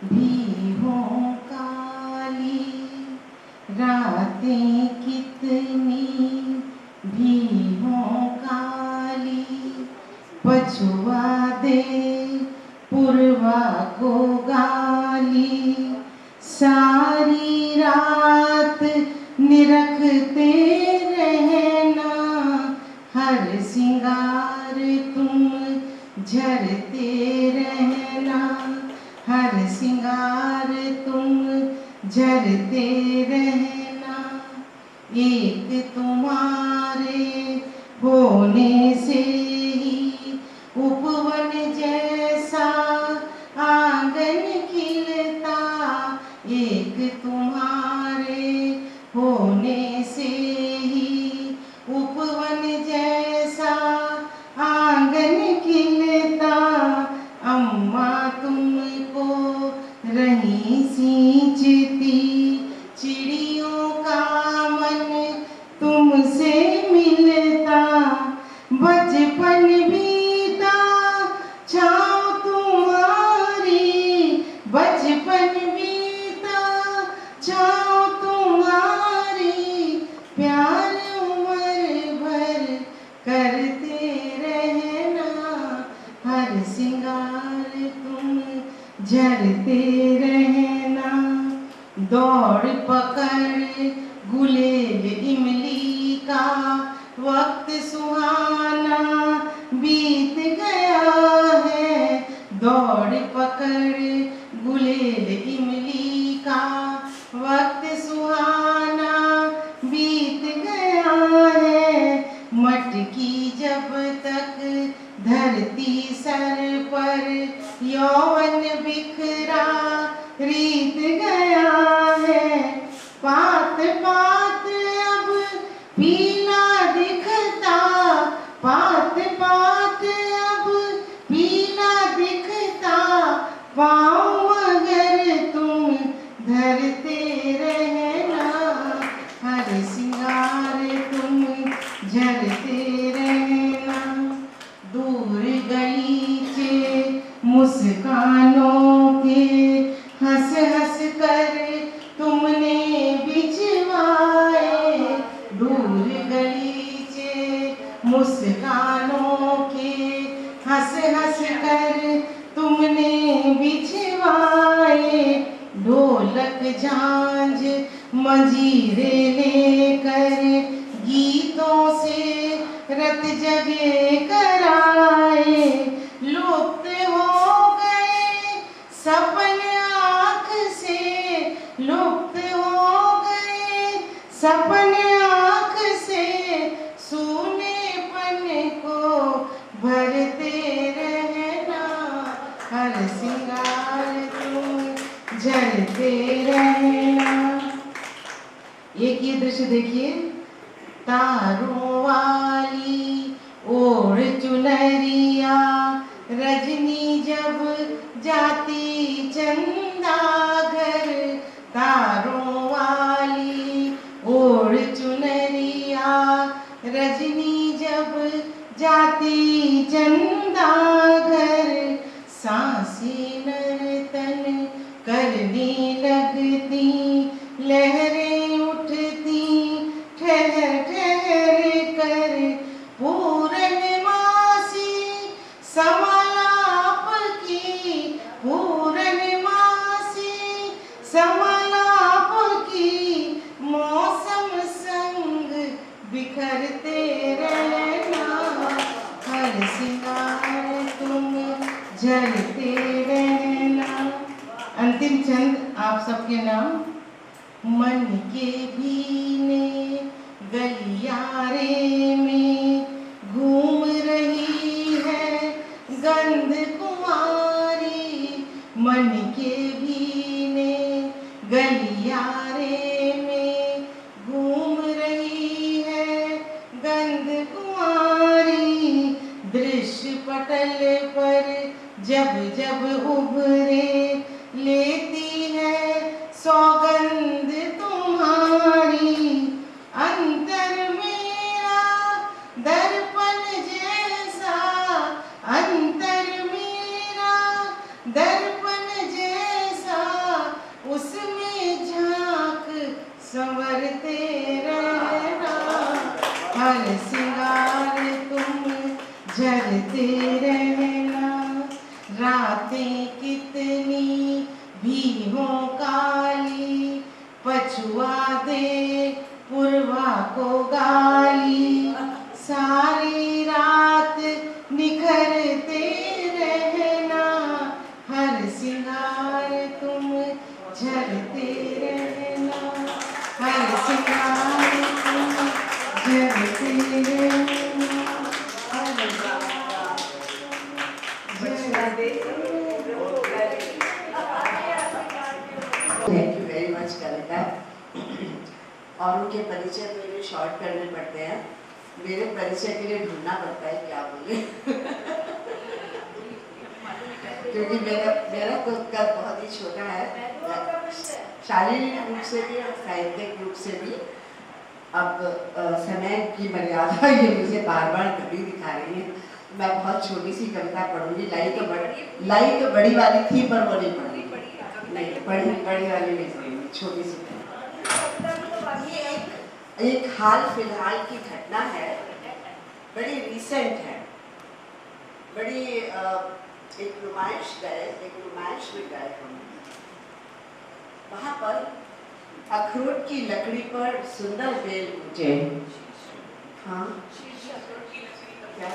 भी हों काली, रातें कितनी भी हों काली, पछुआ दे पुरवा को गाली, सारी रात निरखते रहना, हर सिंगार तुम झरते रहना, हर सिंगार तुम झरते रहना। एक तुम्हारे होने से ही उपवन जैसा आंगन खिलता, एक तुम्हारे होने से ही उपवन जैसा आंगन खिलता। अम्मा तुमको रही सींचती, चिड़ियों का मन तुमसे मिलता, बचपन बीता छाँव तुम्हारी, बचपन बीता छाँव तुम्हारी, प्यार उम्र भर करते रहना, हर सिंगार तुम झरते रहना। दौड़ पकड़ गुलेल इमली का वक्त सुहाना बीत गया है, दौड़ पकड़ गुलेल इमली का वक्त सुहाना बीत गया है। मटकी जब तक धरती सर पर यौवन बिखरा रीत गया है, पात पात अब पीला दिखता, पात पात अब पीला दिखता, पाँव अगर तुम धरते रहना, हर सिंगार तुम झरते रहना। दूर गलीचे मुस्कानों के हंस हंस कर तुमने बिछवाए, दूर गलीचे मुस्कानों के हंस हंस कर तुमने बिछवाए। ढोलक झांझ मंजीरे लेकर गीतों से रत जगे कराए, लुप्त हो गए सपने आँख से, लुप्त हो गए सपने आँख से, सूनेपन को भरते रहना, हर सिंगार तुम झरते रहना। एक ये दृश्य देखिए, तारों वाली ओढ़ चुनरिया रजनी जब जाती चंदा घर, तारों वाली ओढ़ चुनरिया रजनी जब जाती चंदा घर, सांसें नर्तन करने लगती, लहरें उठती ठहर ठहर कर, पूर्णमासी जलते रहना। अंतिम चंद आप सबके नाम। मन के भीने गलियारे में घूम रही है गंध कुमारी। मन के भीने गलियारे में घूम रही है गंध कुमारी। दृश्य पटल पर जब जब उभरे लेती है सौगंध तुम्हारी। अंतर मेरा दर्पण जैसा, अंतर मेरा दर्पण जैसा, उसमें झांक संवरते रहना। हर सिंगार तुम जलते रहना। रातें कितनी भी हो काली, पछुआ दे पूर्वा को गाली। सारी रात निखरते रहना। हर सिंगार तुम जलते रहना। हर सिंगार तुम जलते रहना। थैंक यू वेरी मच कविता। और उनके परिचय तो इन्हें शॉर्ट करने पड़ते हैं, मेरे परिचय के लिए ढूंढना पड़ता है क्या बोले क्योंकि मेरा तो कद बहुत ही छोटा है, शारीरिक रूप से भी और साहित्यिक रूप से भी। अब समय की मर्यादा ये मुझे बार बार घड़ी दिखा रही है। मैं बहुत छोटी सी कविता पढ़ूंगी। लाई तो बड़ी वाली थी पर वो नहीं पढ़ी, नहीं बड़ी वाली नहीं पढ़ी, छोटी सी। एक हाल फिलहाल की घटना है, बड़ी रीसेंट है, बड़ी एक नुमाइश में गए हम। वहाँ पर अखरोट की लकड़ी पर सुंदर बेल पूजे। हाँ क्या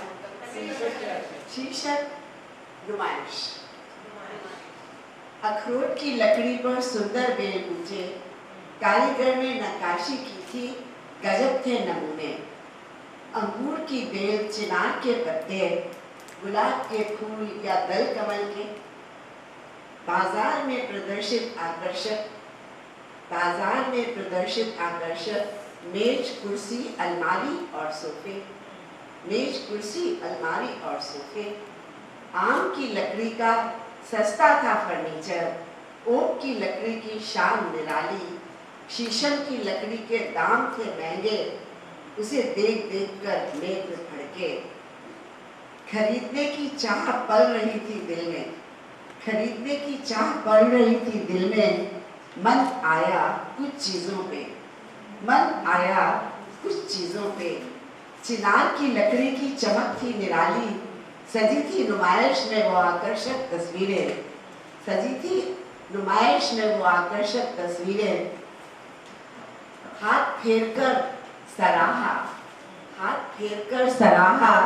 शीर्षक नुमाइश। अखरोट की लकड़ी पर सुंदर बेल पूजे, कारीगर ने नक्काशी की थी, गजब थे नमूने। अंगूर की बेल, चिनार के पत्ते, गुलाब के फूल या दल कमल के। बाजार में प्रदर्शित आकर्षक मेज, कुर्सी, अलमारी और सोफे। मेज, कुर्सी, अलमारी और सोफे। आम की लकड़ी का सस्ता था फर्नीचर, ओक की लकड़ी की शान निराली। शीशम की लकड़ी के दाम थे महंगे, उसे देख देख कर नेत्र फड़के। खरीदने की चाह पल रही थी दिल में, खरीदने की चाह पल रही थी दिल में। मन आया कुछ चीजों पे, चिनार की लकड़ी की चमक थी निराली। सजी थी नुमाइश में वो आकर्षक तस्वीरें। हाथ फेरकर सराहा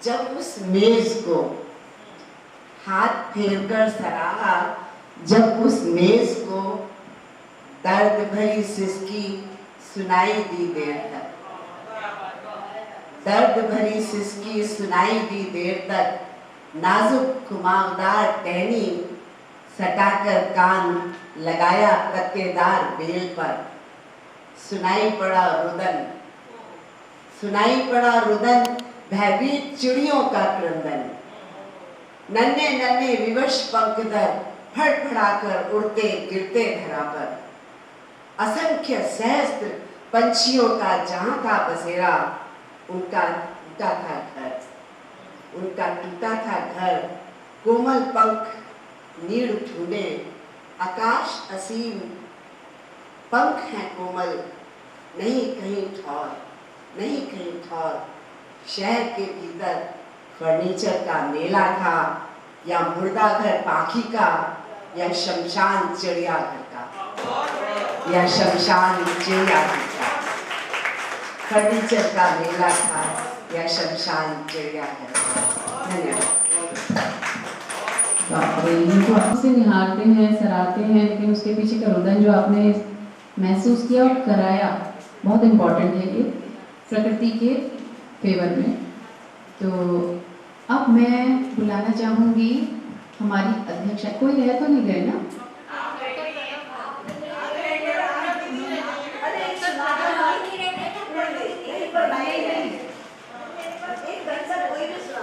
जब उस मेज को दर्द भरी सिसकी सुनाई दी देर तक। नाजुक घुमावदार टहनी सटाकर कान लगाया पत्तेदार बेल पर। सुनाई पड़ा रुदन भयभीत चिड़ियों का क्रंदन। नन्हे नन्हे विवश पंखधर फड़फड़ाकर उड़ते गिरते धरा पर। असंख्य सहस्त्र पंछियों का जहां था बसेरा, उनका टूटा था घर। कोमल पंख नीड़ ढूंढे, आकाश असीम, पंख हैं कोमल, नहीं कहीं ठौर। शहर के भीतर फर्नीचर का मेला था, या मुर्दा घर पाखी का, या शमशान चिड़ियाघर का। फर्नीचर का मेला था या शमशान चिड़ियाघर का। धन्यवाद। बाप रे, ये तो आपसे निहारते हैं, सराहते हैं, लेकिन उसके पीछे का रुदन जो आपने महसूस किया और कराया, बहुत इम्पोर्टेंट है ये प्रकृति के फेवर में। तो अब मैं बुलाना चाहूँगी हमारी अध्यक्षा, कोई रह तो नहीं गए ना?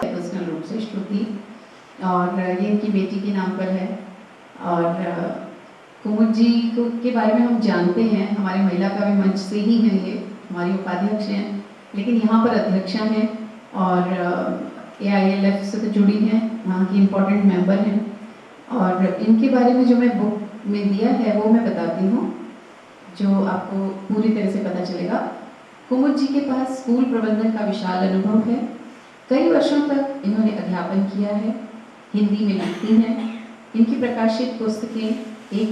पर्सनल रूप से श्रुति, और ये इनकी बेटी के नाम पर है। और कुमुद जी को के बारे में हम जानते हैं, हमारी महिला काव्य मंच से ही हैं, ये हमारी उपाध्यक्ष हैं, लेकिन यहाँ पर अध्यक्षा हैं और AILF से तो जुड़ी हैं, वहाँ की इम्पोर्टेंट मेंबर हैं। और इनके बारे में जो मैं बुक में दिया है वो मैं बताती हूँ, जो आपको पूरी तरह से पता चलेगा। कुमुद जी के पास स्कूल प्रबंधन का विशाल अनुभव है। कई वर्षों तक इन्होंने अध्यापन किया है, हिंदी में लिखती हैं। इनकी प्रकाशित पुस्तकें एक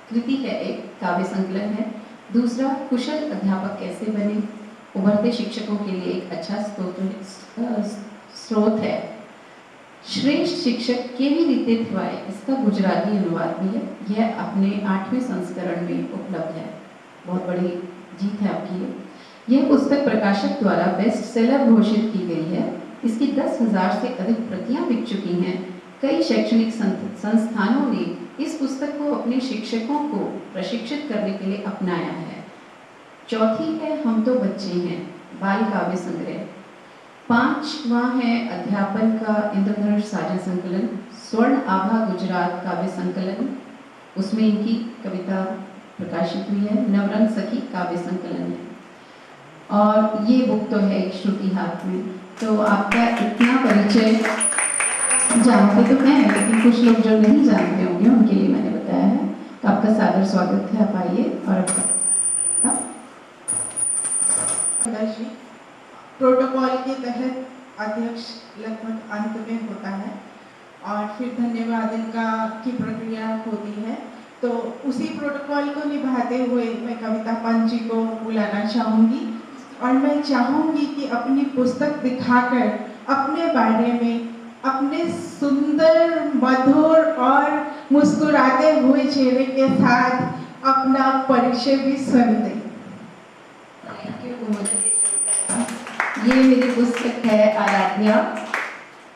कृति है, एक काव्य संकलन है। दूसरा कुशल अध्यापक कैसे बने, उभरते शिक्षकों के लिए एक अच्छा स्रोत है। श्रेष्ठ शिक्षक केवी रीते थिवाए, इसका गुजराती अनुवाद भी है। यह अपने 8वें संस्करण में उपलब्ध है। बहुत बड़ी जीत है आपकी ये। यह पुस्तक प्रकाशक द्वारा बेस्ट सेलर घोषित की गई है। इसकी 10,000 से अधिक प्रतियां बिक चुकी हैं। कई शैक्षणिक संस्थानों ने इस पुस्तक को अपने शिक्षकों को प्रशिक्षित करने के लिए अपनाया है। चौथी है हम तो बच्चे हैं, बाल काव्य संग्रह। 5वां है अध्यापन का इंद्रधनुष साझा संकलन, स्वर्ण आभा गुजरात काव्य संकलन, उसमें इनकी कविता प्रकाशित हुई है। नवरंग सखी काव्य संकलन है। और ये बुक तो है एक श्रुति हाथ में। तो आपका इतना परिचय जानते तो हैं, लेकिन कुछ लोग जो नहीं जानते होंगे उनके लिए मैंने बताया है। तो आपका सादर स्वागत है, आप आइए। और प्रोटोकॉल के तहत अध्यक्ष लगभग अंत में होता है और फिर धन्यवाद इनका की प्रक्रिया होती है। तो उसी प्रोटोकॉल को निभाते हुए मैं कविता पंत जी को बुलाना चाहूँगी और मैं चाहूँगी कि अपनी पुस्तक दिखाकर अपने बारे में, अपने सुंदर, मधुर और मुस्कुराते हुए चेहरे के साथ अपना परिचय भी सुन दें। ये मेरी पुस्तक है आराध्या,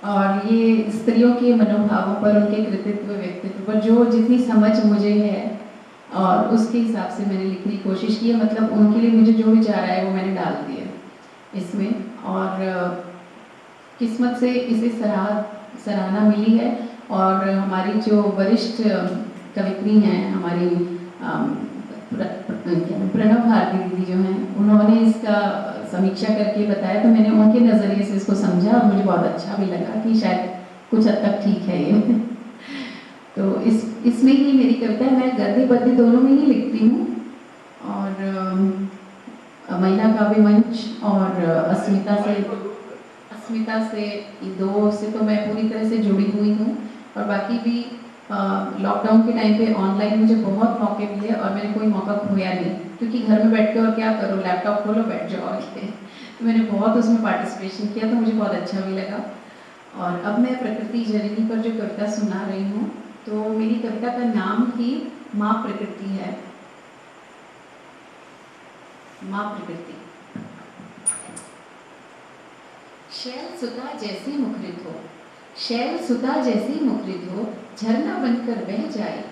और ये स्त्रियों के मनोभावों पर, उनके कृतित्व, व्यक्तित्व पर जो जितनी समझ मुझे है और उसके हिसाब से मैंने लिखने की कोशिश की है। मतलब उनके लिए मुझे जो विचार आए वो मैंने डाल दिया इसमें। और किस्मत से इसे सराहना मिली है। और हमारी जो वरिष्ठ कवित्री हैं, हमारी प्रणव भारती दीदी जो हैं, उन्होंने इसका समीक्षा करके बताया, तो मैंने उनके नज़रिए से इसको समझा और मुझे बहुत अच्छा भी लगा कि शायद कुछ हद तक ठीक है ये। तो इसमें ही मेरी कविता है। मैं गद्य पद्य दोनों में ही लिखती हूँ। और महिला काव्य मंच और अस्मिता से ये दो से तो मैं पूरी तरह से जुड़ी हुई हूँ। और बाकी भी लॉकडाउन के टाइम पे ऑनलाइन मुझे बहुत मौके मिले और मैंने कोई मौका खोया नहीं, क्योंकि घर में बैठ के और क्या करो, लैपटॉप खोलो बैठ जाओ के। तो मैंने बहुत उसमें पार्टिसिपेशन किया, तो मुझे बहुत अच्छा भी लगा। और अब मैं प्रकृति जननी पर जो कविता सुना रही हूँ, तो मेरी कविता का नाम ही माँ प्रकृति है। माँ प्रकृति। शैल सुता जैसे मुखरित हो, शैल सुता जैसे मुखरित हो, झरना बनकर बह जाए।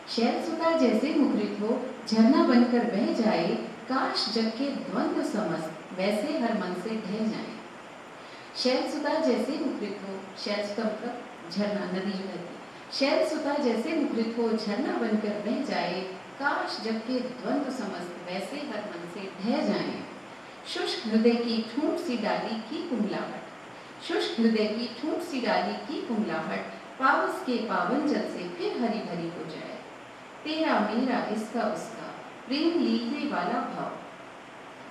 शैल सुता जैसे मुखरित हो, झरना बनकर बह जाए। काश जग के द्वंद्व समस्त वैसे हर मन से ढह जाए। शैल सुता जैसे मुखरित हो, शैल सुता मतलब झरना, नदी जो है। शैल सुता जैसे मुखरित हो, झरना बनकर बह जाए। काश जग के द्वंद्व समस्त वैसे हर मन से ढह जाए। शुष्क हृदय की ठूंठ सी डाली की कुंभलाहट, शुष्क हृदय की ठूंठ सी डाली की कुंभलाहट, पावस के पावन जल से फिर हरी भरी हो जाए। तेरा मेरा इसका उसका प्रेम लीले वाला भाव,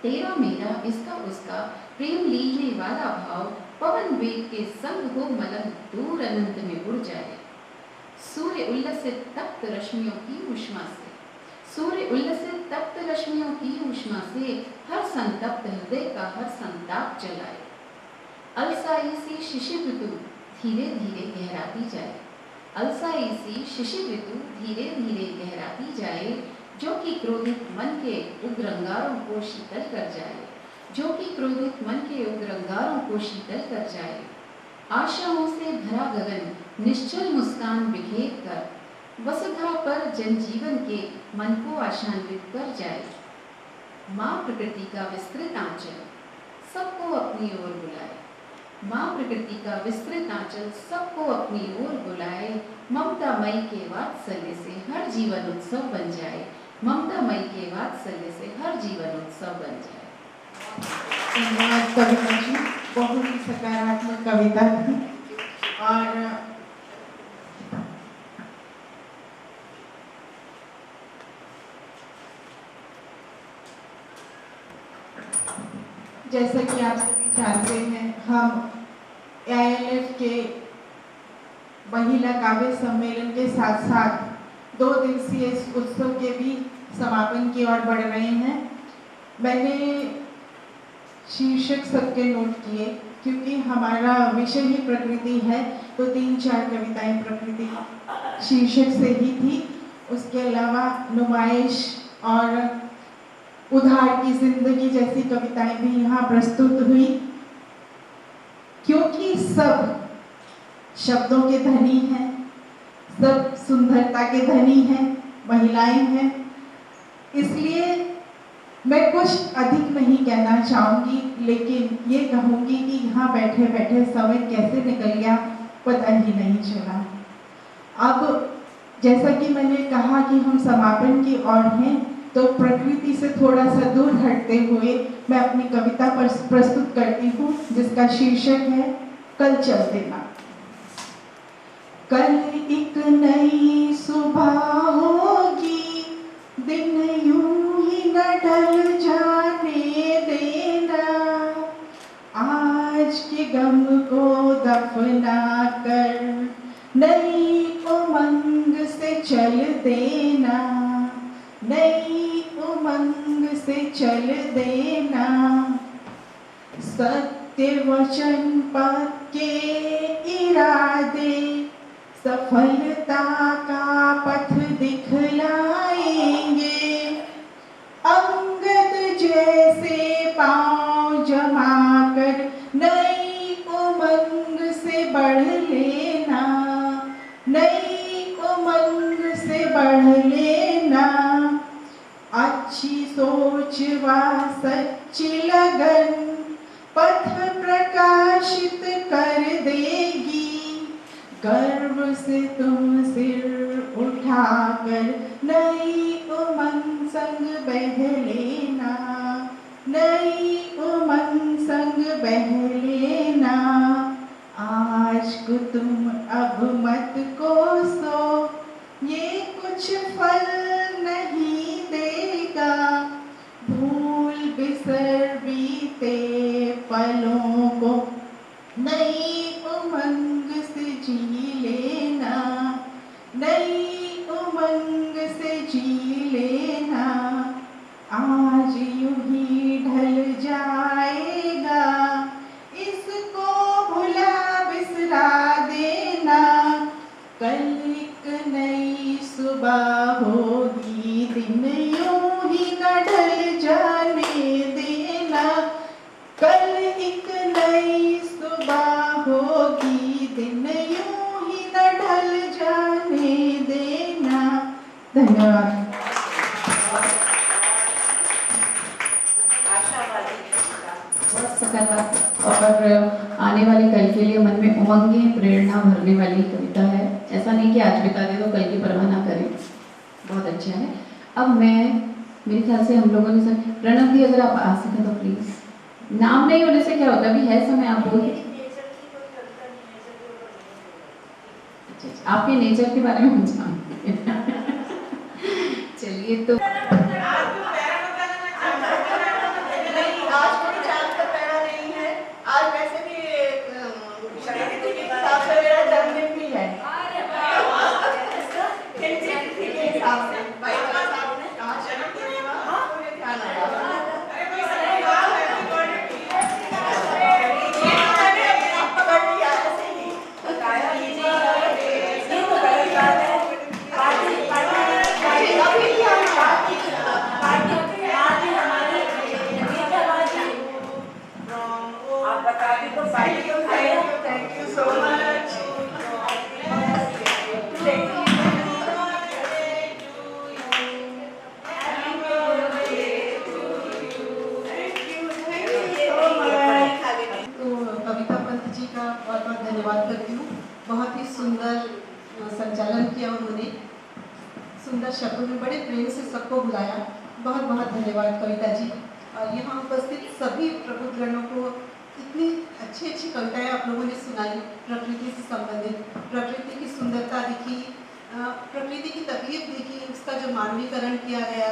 तेरा मेरा इसका उसका प्रेम लीले वाला भाव, पवन वेग के संग हो मलंग दूर अनंत में उड़ जाए। सूर्य उल्लसित तप्त रश्मियों की उष्मा से, सूर्य उल्लसित तप्त रश्मियों की उष्मा से हर संतप्त हृदय का हर संताप जलाए। अलसाई सी शिशिर ऋतु धीरे धीरे गहराती जाए। अलसाई सी शिशिर ऋतु धीरे धीरे गहराती जाए, जो कि क्रोधित मन के उग्र अंगारों को शीतल कर जाए, जो कि क्रोधित मन के उग्र अंगारों को शीतल कर जाए। आशाओं से भरा गगन निश्चल मुस्कान बिखेर कर वसुधा पर जनजीवन के मन को आशान्वित कर जाए। माँ प्रकृति का विस्तृत आंचल सबको अपनी ओर बुलाए। माँ प्रकृति का विस्तृत आंचल सबको अपनी ओर बुलाए। ममता मई के वात्सल्य से हर जीवन उत्सव बन जाए। ममता मई के वात्सल्य से हर जीवन उत्सव बन जाए। धन्यवाद कविता जी, बहुत ही सकारात्मक कविता थी। और जैसा कि आप सभी जानते हैं, हम AILF के महिला काव्य सम्मेलन के साथ साथ 2 दिवसीय इस उत्सव के भी समापन की ओर बढ़ रहे हैं। मैंने शीर्षक सबके नोट किए, क्योंकि हमारा विषय ही प्रकृति है, तो 3-4 कविताएं प्रकृति शीर्षक से ही थी। उसके अलावा नुमाइश और उधार की जिंदगी जैसी कविताएं भी यहाँ प्रस्तुत हुई। क्योंकि सब शब्दों के धनी हैं, सब सुंदरता के धनी हैं, महिलाएं हैं, इसलिए मैं कुछ अधिक नहीं कहना चाहूँगी, लेकिन ये कहूँगी कि यहाँ बैठे बैठे समय कैसे निकल गया पता ही नहीं चला। अब जैसा कि मैंने कहा कि हम समापन की ओर हैं, तो प्रकृति से थोड़ा सा दूर हटते हुए मैं अपनी कविता पर प्रस्तुत करती हूँ, जिसका शीर्षक है कल चल देना। कल एक नई सुबह होगी, दिन यूं ही न ढल जाने देना। आज के गम को दफना कर नई उमंग से चल देना, नई उमंग से चल देना। सत्य वचन पक्के इरादे सफलता का पथ दिखलाएंगे। अंगद जैसे पांव जमा कर नई उमंग से बढ़ लेना, नई उमंग से बढ़ लेना। अच्छी सोच व सच्ची लगन पथ प्रकाशित कर देगी। गर्व से तुम सिर उठाकर नई उमंग संग बह लेना, नई उमंग संग बह लेना। आज को तुम अब मत कोसो, ये कुछ फल नहीं देगा। भूल बिसर बीते पलों को नई उमंग से जी लेना, नई उमंग से जी लेना। आज यूं ही ढल जाएगा, इसको भुला बिसरा देना। कल एक नई सुबह होगी, दिन यूं ही न ढल जाने देना। कल एक नई सुबह होगी, दिन यूं ही न ढल जाने देना। धन्यवाद। बहुत सकारात्मक और आने वाले कल के लिए मन में उमंगें प्रेरणा भरने वाली कविता है। ऐसा नहीं कि आज बिता दे तो कल की परवाह ना करें। बहुत अच्छा है। अब मैं, मेरे ख्याल से हम लोगों ने सब, प्रणव जी अगर आप आ सकें तो प्लीज। नाम नहीं होने से क्या होता है, अभी है समय, आप बोलिए। अच्छा, आपके नेचर के बारे में हम जानते हैं। चलिए तो आज कोई चांद का पैरा नहीं है। आज वैसे भी प्रकृति के हिसाब से मेरा जन्मदिन भी है। के हिसाब से भाई साहब ने कहा जन्मदिन है, हाँ मुझे ध्यान आया। मैंने पकड़ लिया ऐसे ही। बहुत धन्यवाद करती हूँ। बहुत ही सुंदर संचालन किया उन्होंने, सुंदर शब्दों में बड़े प्रेम से सबको बुलाया। बहुत बहुत धन्यवाद कविता जी। और यहाँ उपस्थित सभी प्रबुद्धगणों को इतनी अच्छी अच्छी कविताएं आप लोगों ने सुनाई, प्रकृति से संबंधित, प्रकृति की सुंदरता दिखी, प्रकृति की तकलीफ दिखी, उसका जो मानवीकरण किया गया,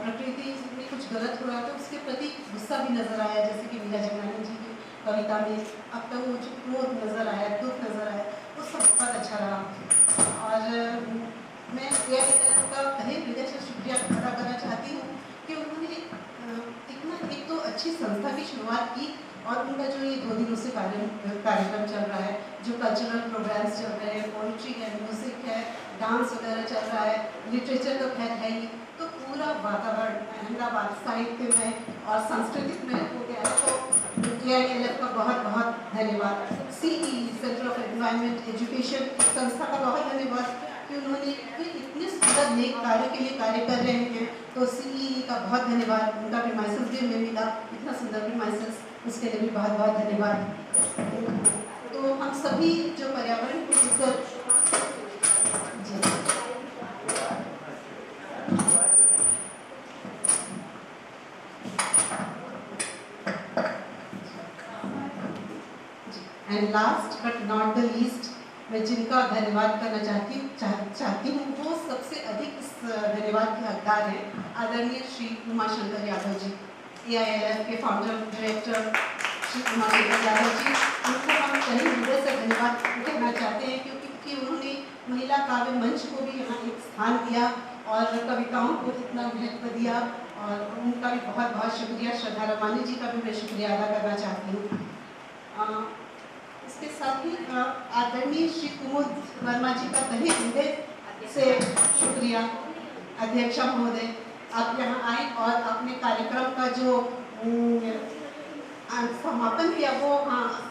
प्रकृति में कुछ गलत हो रहा था उसके प्रति गुस्सा भी नजर आया, जैसे कि मीरा जगनानी जी की कविता में अब तक वो जो क्रोध नजर आया, दुख नजर आया, वो सब बहुत अच्छा रहा। और मैं ये का तहे हृदय से शुक्रिया अदा करना चाहती हूँ कि उन्होंने एक तो अच्छी संस्था की शुरुआत की, और उनका जो ये 2 दिनों से कार्यक्रम चल रहा है, जो कल्चरल प्रोग्राम्स चल रहे हैं, पोइट्री है, म्यूजिक है, डांस वगैरह चल रहा है, लिटरेचर तो खैर है ही, तो पूरा वातावरण अहमदाबाद साहित्य में और सांस्कृतिक में हो गया है। तो AILF का बहुत बहुत धन्यवाद। CE centre of environment education संस्था का बहुत धन्यवाद कि उन्होंने इतने सुंदर नेक कार्य के लिए कार्य कर रहे हैं। तो CE का बहुत धन्यवाद, उनका प्रीमाइसेस भी हमें मिला, इतना सुंदर प्रीमाइसेस, उसके लिए भी बहुत बहुत धन्यवाद। तो हम सभी जो पर्यावरण को लेकर and last but not the least, मैं जिनका धन्यवाद करना चाहती हूँ वो सबसे अधिक इस धन्यवाद के हकदार हैं, आदरणीय श्री उमाशंकर यादव जी, AILF के फाउंडर डायरेक्टर श्री उमाशंकर यादव जी। उनको हम कहीं हृदय से धन्यवाद कहना चाहते हैं क्योंकि उन्होंने महिला काव्य मंच को भी यहाँ एक स्थान दिया और कविताओं को इतना महत्व दिया, और उनका भी बहुत बहुत शुक्रिया। श्रद्धा रमानी जी का भी मैं शुक्रिया अदा करना चाहती हूँ। इसके साथ ही आदरणीय श्री कुमुद वर्मा जी का तहे हृदय से शुक्रिया। अध्यक्षा महोदय, आप यहाँ आए और अपने कार्यक्रम का जो समापन किया, वो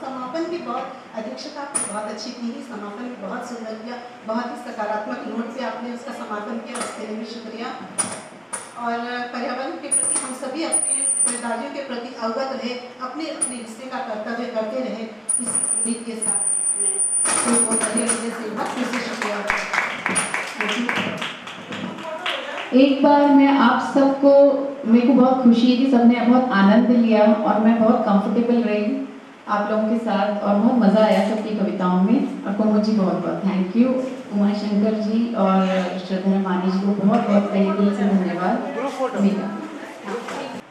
समापन भी बहुत, अध्यक्षता बहुत अच्छी की, समापन भी बहुत सुंदर किया, बहुत ही सकारात्मक नोट से आपने उसका समापन किया, उसके लिए भी शुक्रिया। और पर्यावरण के प्रति हम सभी अपने जिम्मेदारियों के प्रति अवगत रहे, अपने अपने हिस्से का कर्तव्य करते रहे, इस उम्मीद के साथ मैं बहुत फिर से शुक्रिया। एक बार मैं आप सबको, मेरे को बहुत खुशी थी, सबने बहुत आनंद लिया और मैं बहुत कंफर्टेबल रही आप लोगों के साथ और बहुत मज़ा आया सबकी कविताओं में। और कुमुद जी बहुत बहुत थैंक यू, उमाशंकर जी और श्रद्धा रमानी जी को बहुत बहुत तहे दिल से धन्यवाद।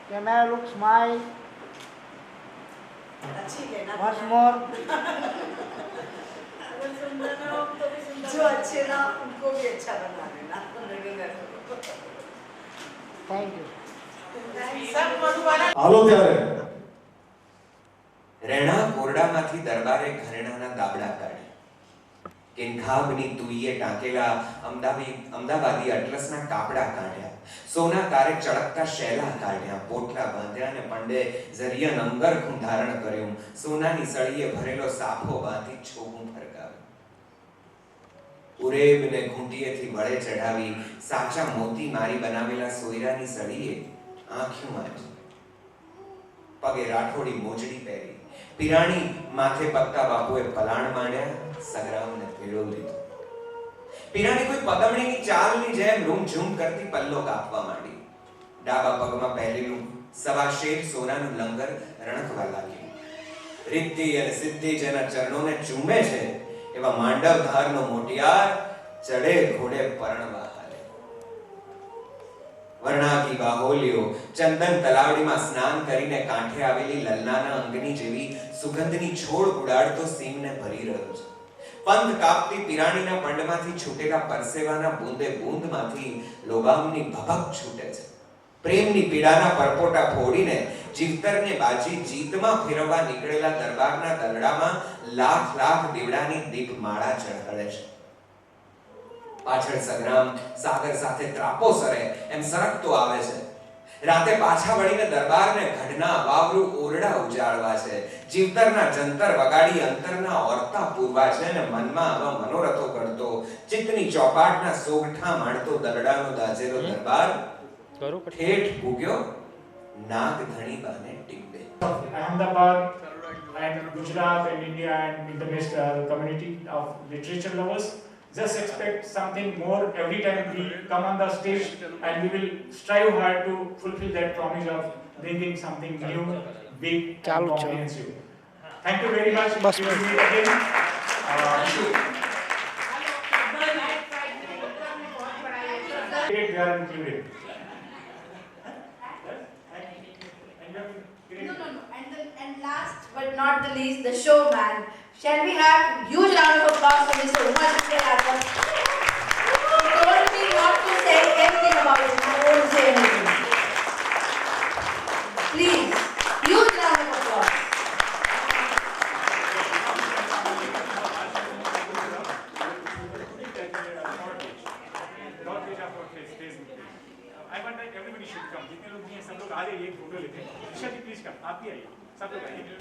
Camera look, smile. Once more. जो अच्छे ना उनको भी अच्छा बना देना। Thank you. હાલો ત્યારે રેણા કોરડામાંથી દરબારે ઘરેણાના દાબડા કાઢ્યા, કેનખાબની તુઈએ ટાંકેલા અમદાવાદી અટલસના કાપડા કાઢ્યા, સોના તારે ચળકતા શેલા કાઢ્યા, પોટલા બાંધ્યા ને પંડે ઝરિયન અંગરખું ધારણ કર્યું, સોનાની સળીએ ભરેલો સાફો બાંધી છોગું ફરકાવ્યું, ઉરેબને ઘૂંટીએથી વળે ચઢાવી, સાચા મોતી મારી બનાવેલા સોયરાની સળીએ આંખ્યું માંજી, પગે રાઠોડી મોજડી પહેરી, પિરાણી માથે પગતા બાપુએ પલાણ માંડ્યા, સગરામને ભેળો લીધો, પિરાણી કોઈ પદમણીની ચાલની જેમ રૂમઝૂમ કરતી પલ્લો કાપવા માંડી, ડાબા પગમાં પહેરેલું સવા શેર સોનાનું લંગર રણકવા લાગ્યું, રિદ્ધિ અને સિદ્ધિ જેના ચરણોને ચૂમે છે એવા માંડવધારનો મોટિયાર ચડે ઘોડે પરણવા હાલે, વર્ણાકી બાહોલીઓ ચંદન તલાવડીમાં સ્નાન કરીને કાંઠે આવેલી લલનાના અંગની જેવી સુગંધની છોડ ઉડાડતો સીમને ભરી રહ્યો છે, पंथ कापती पिराणीना पंडमाथी छूटेला परसेवाना बूंदे बूंदमाथी लोबामनी भभक छूटे छे, प्रेमनी पीड़ाना परपोटा फोड़ीने जीवतरने बाजी जीतमा फेरवा निकळेला दरबाરના દલડામાં લાખ લાખ દીવડાની દીપમાળા ચઢાડે છે, પાછળ સગ્રામ સાગર સાથે ત્રાપો સરે એમ સરકતો આવે છે, રાતે પાછા વળીને દરબારને ઘડના વાવરૂ ઓરડા ઉજાળવા છે, જીવતરના જંતર વગાડી અંતરના ઓરતા પૂરવા છે ને મનમાં આવા મનોરથો કરતો, ચિત્તની ચોપાટના સોગઠા માણતો દલડાનો દાજેલો દરબાર ઠેઠ ભૂગ્યો નાગ ધણી બાને ટીંબે. Ahmedabad and Gujarat and India and Middle East community of literature lovers. Just expect something more every time we come on the stage, and we will strive hard to fulfill that promise of bringing something new, big, and comprehensive. Thank you very much. We will meet again. They are included. No. And last but not the least, the showman. Shall we have huge round of applause for Mr. Umashankar Yadav? He told me not to say anything about it. I won't say anything. Please, huge round of applause. I want that everybody should come. जितने लोग नहीं हैं सब लोग आ जाइए, photo लेते हैं. ईशा जी please come, आप भी आइए, सब लोग आइए.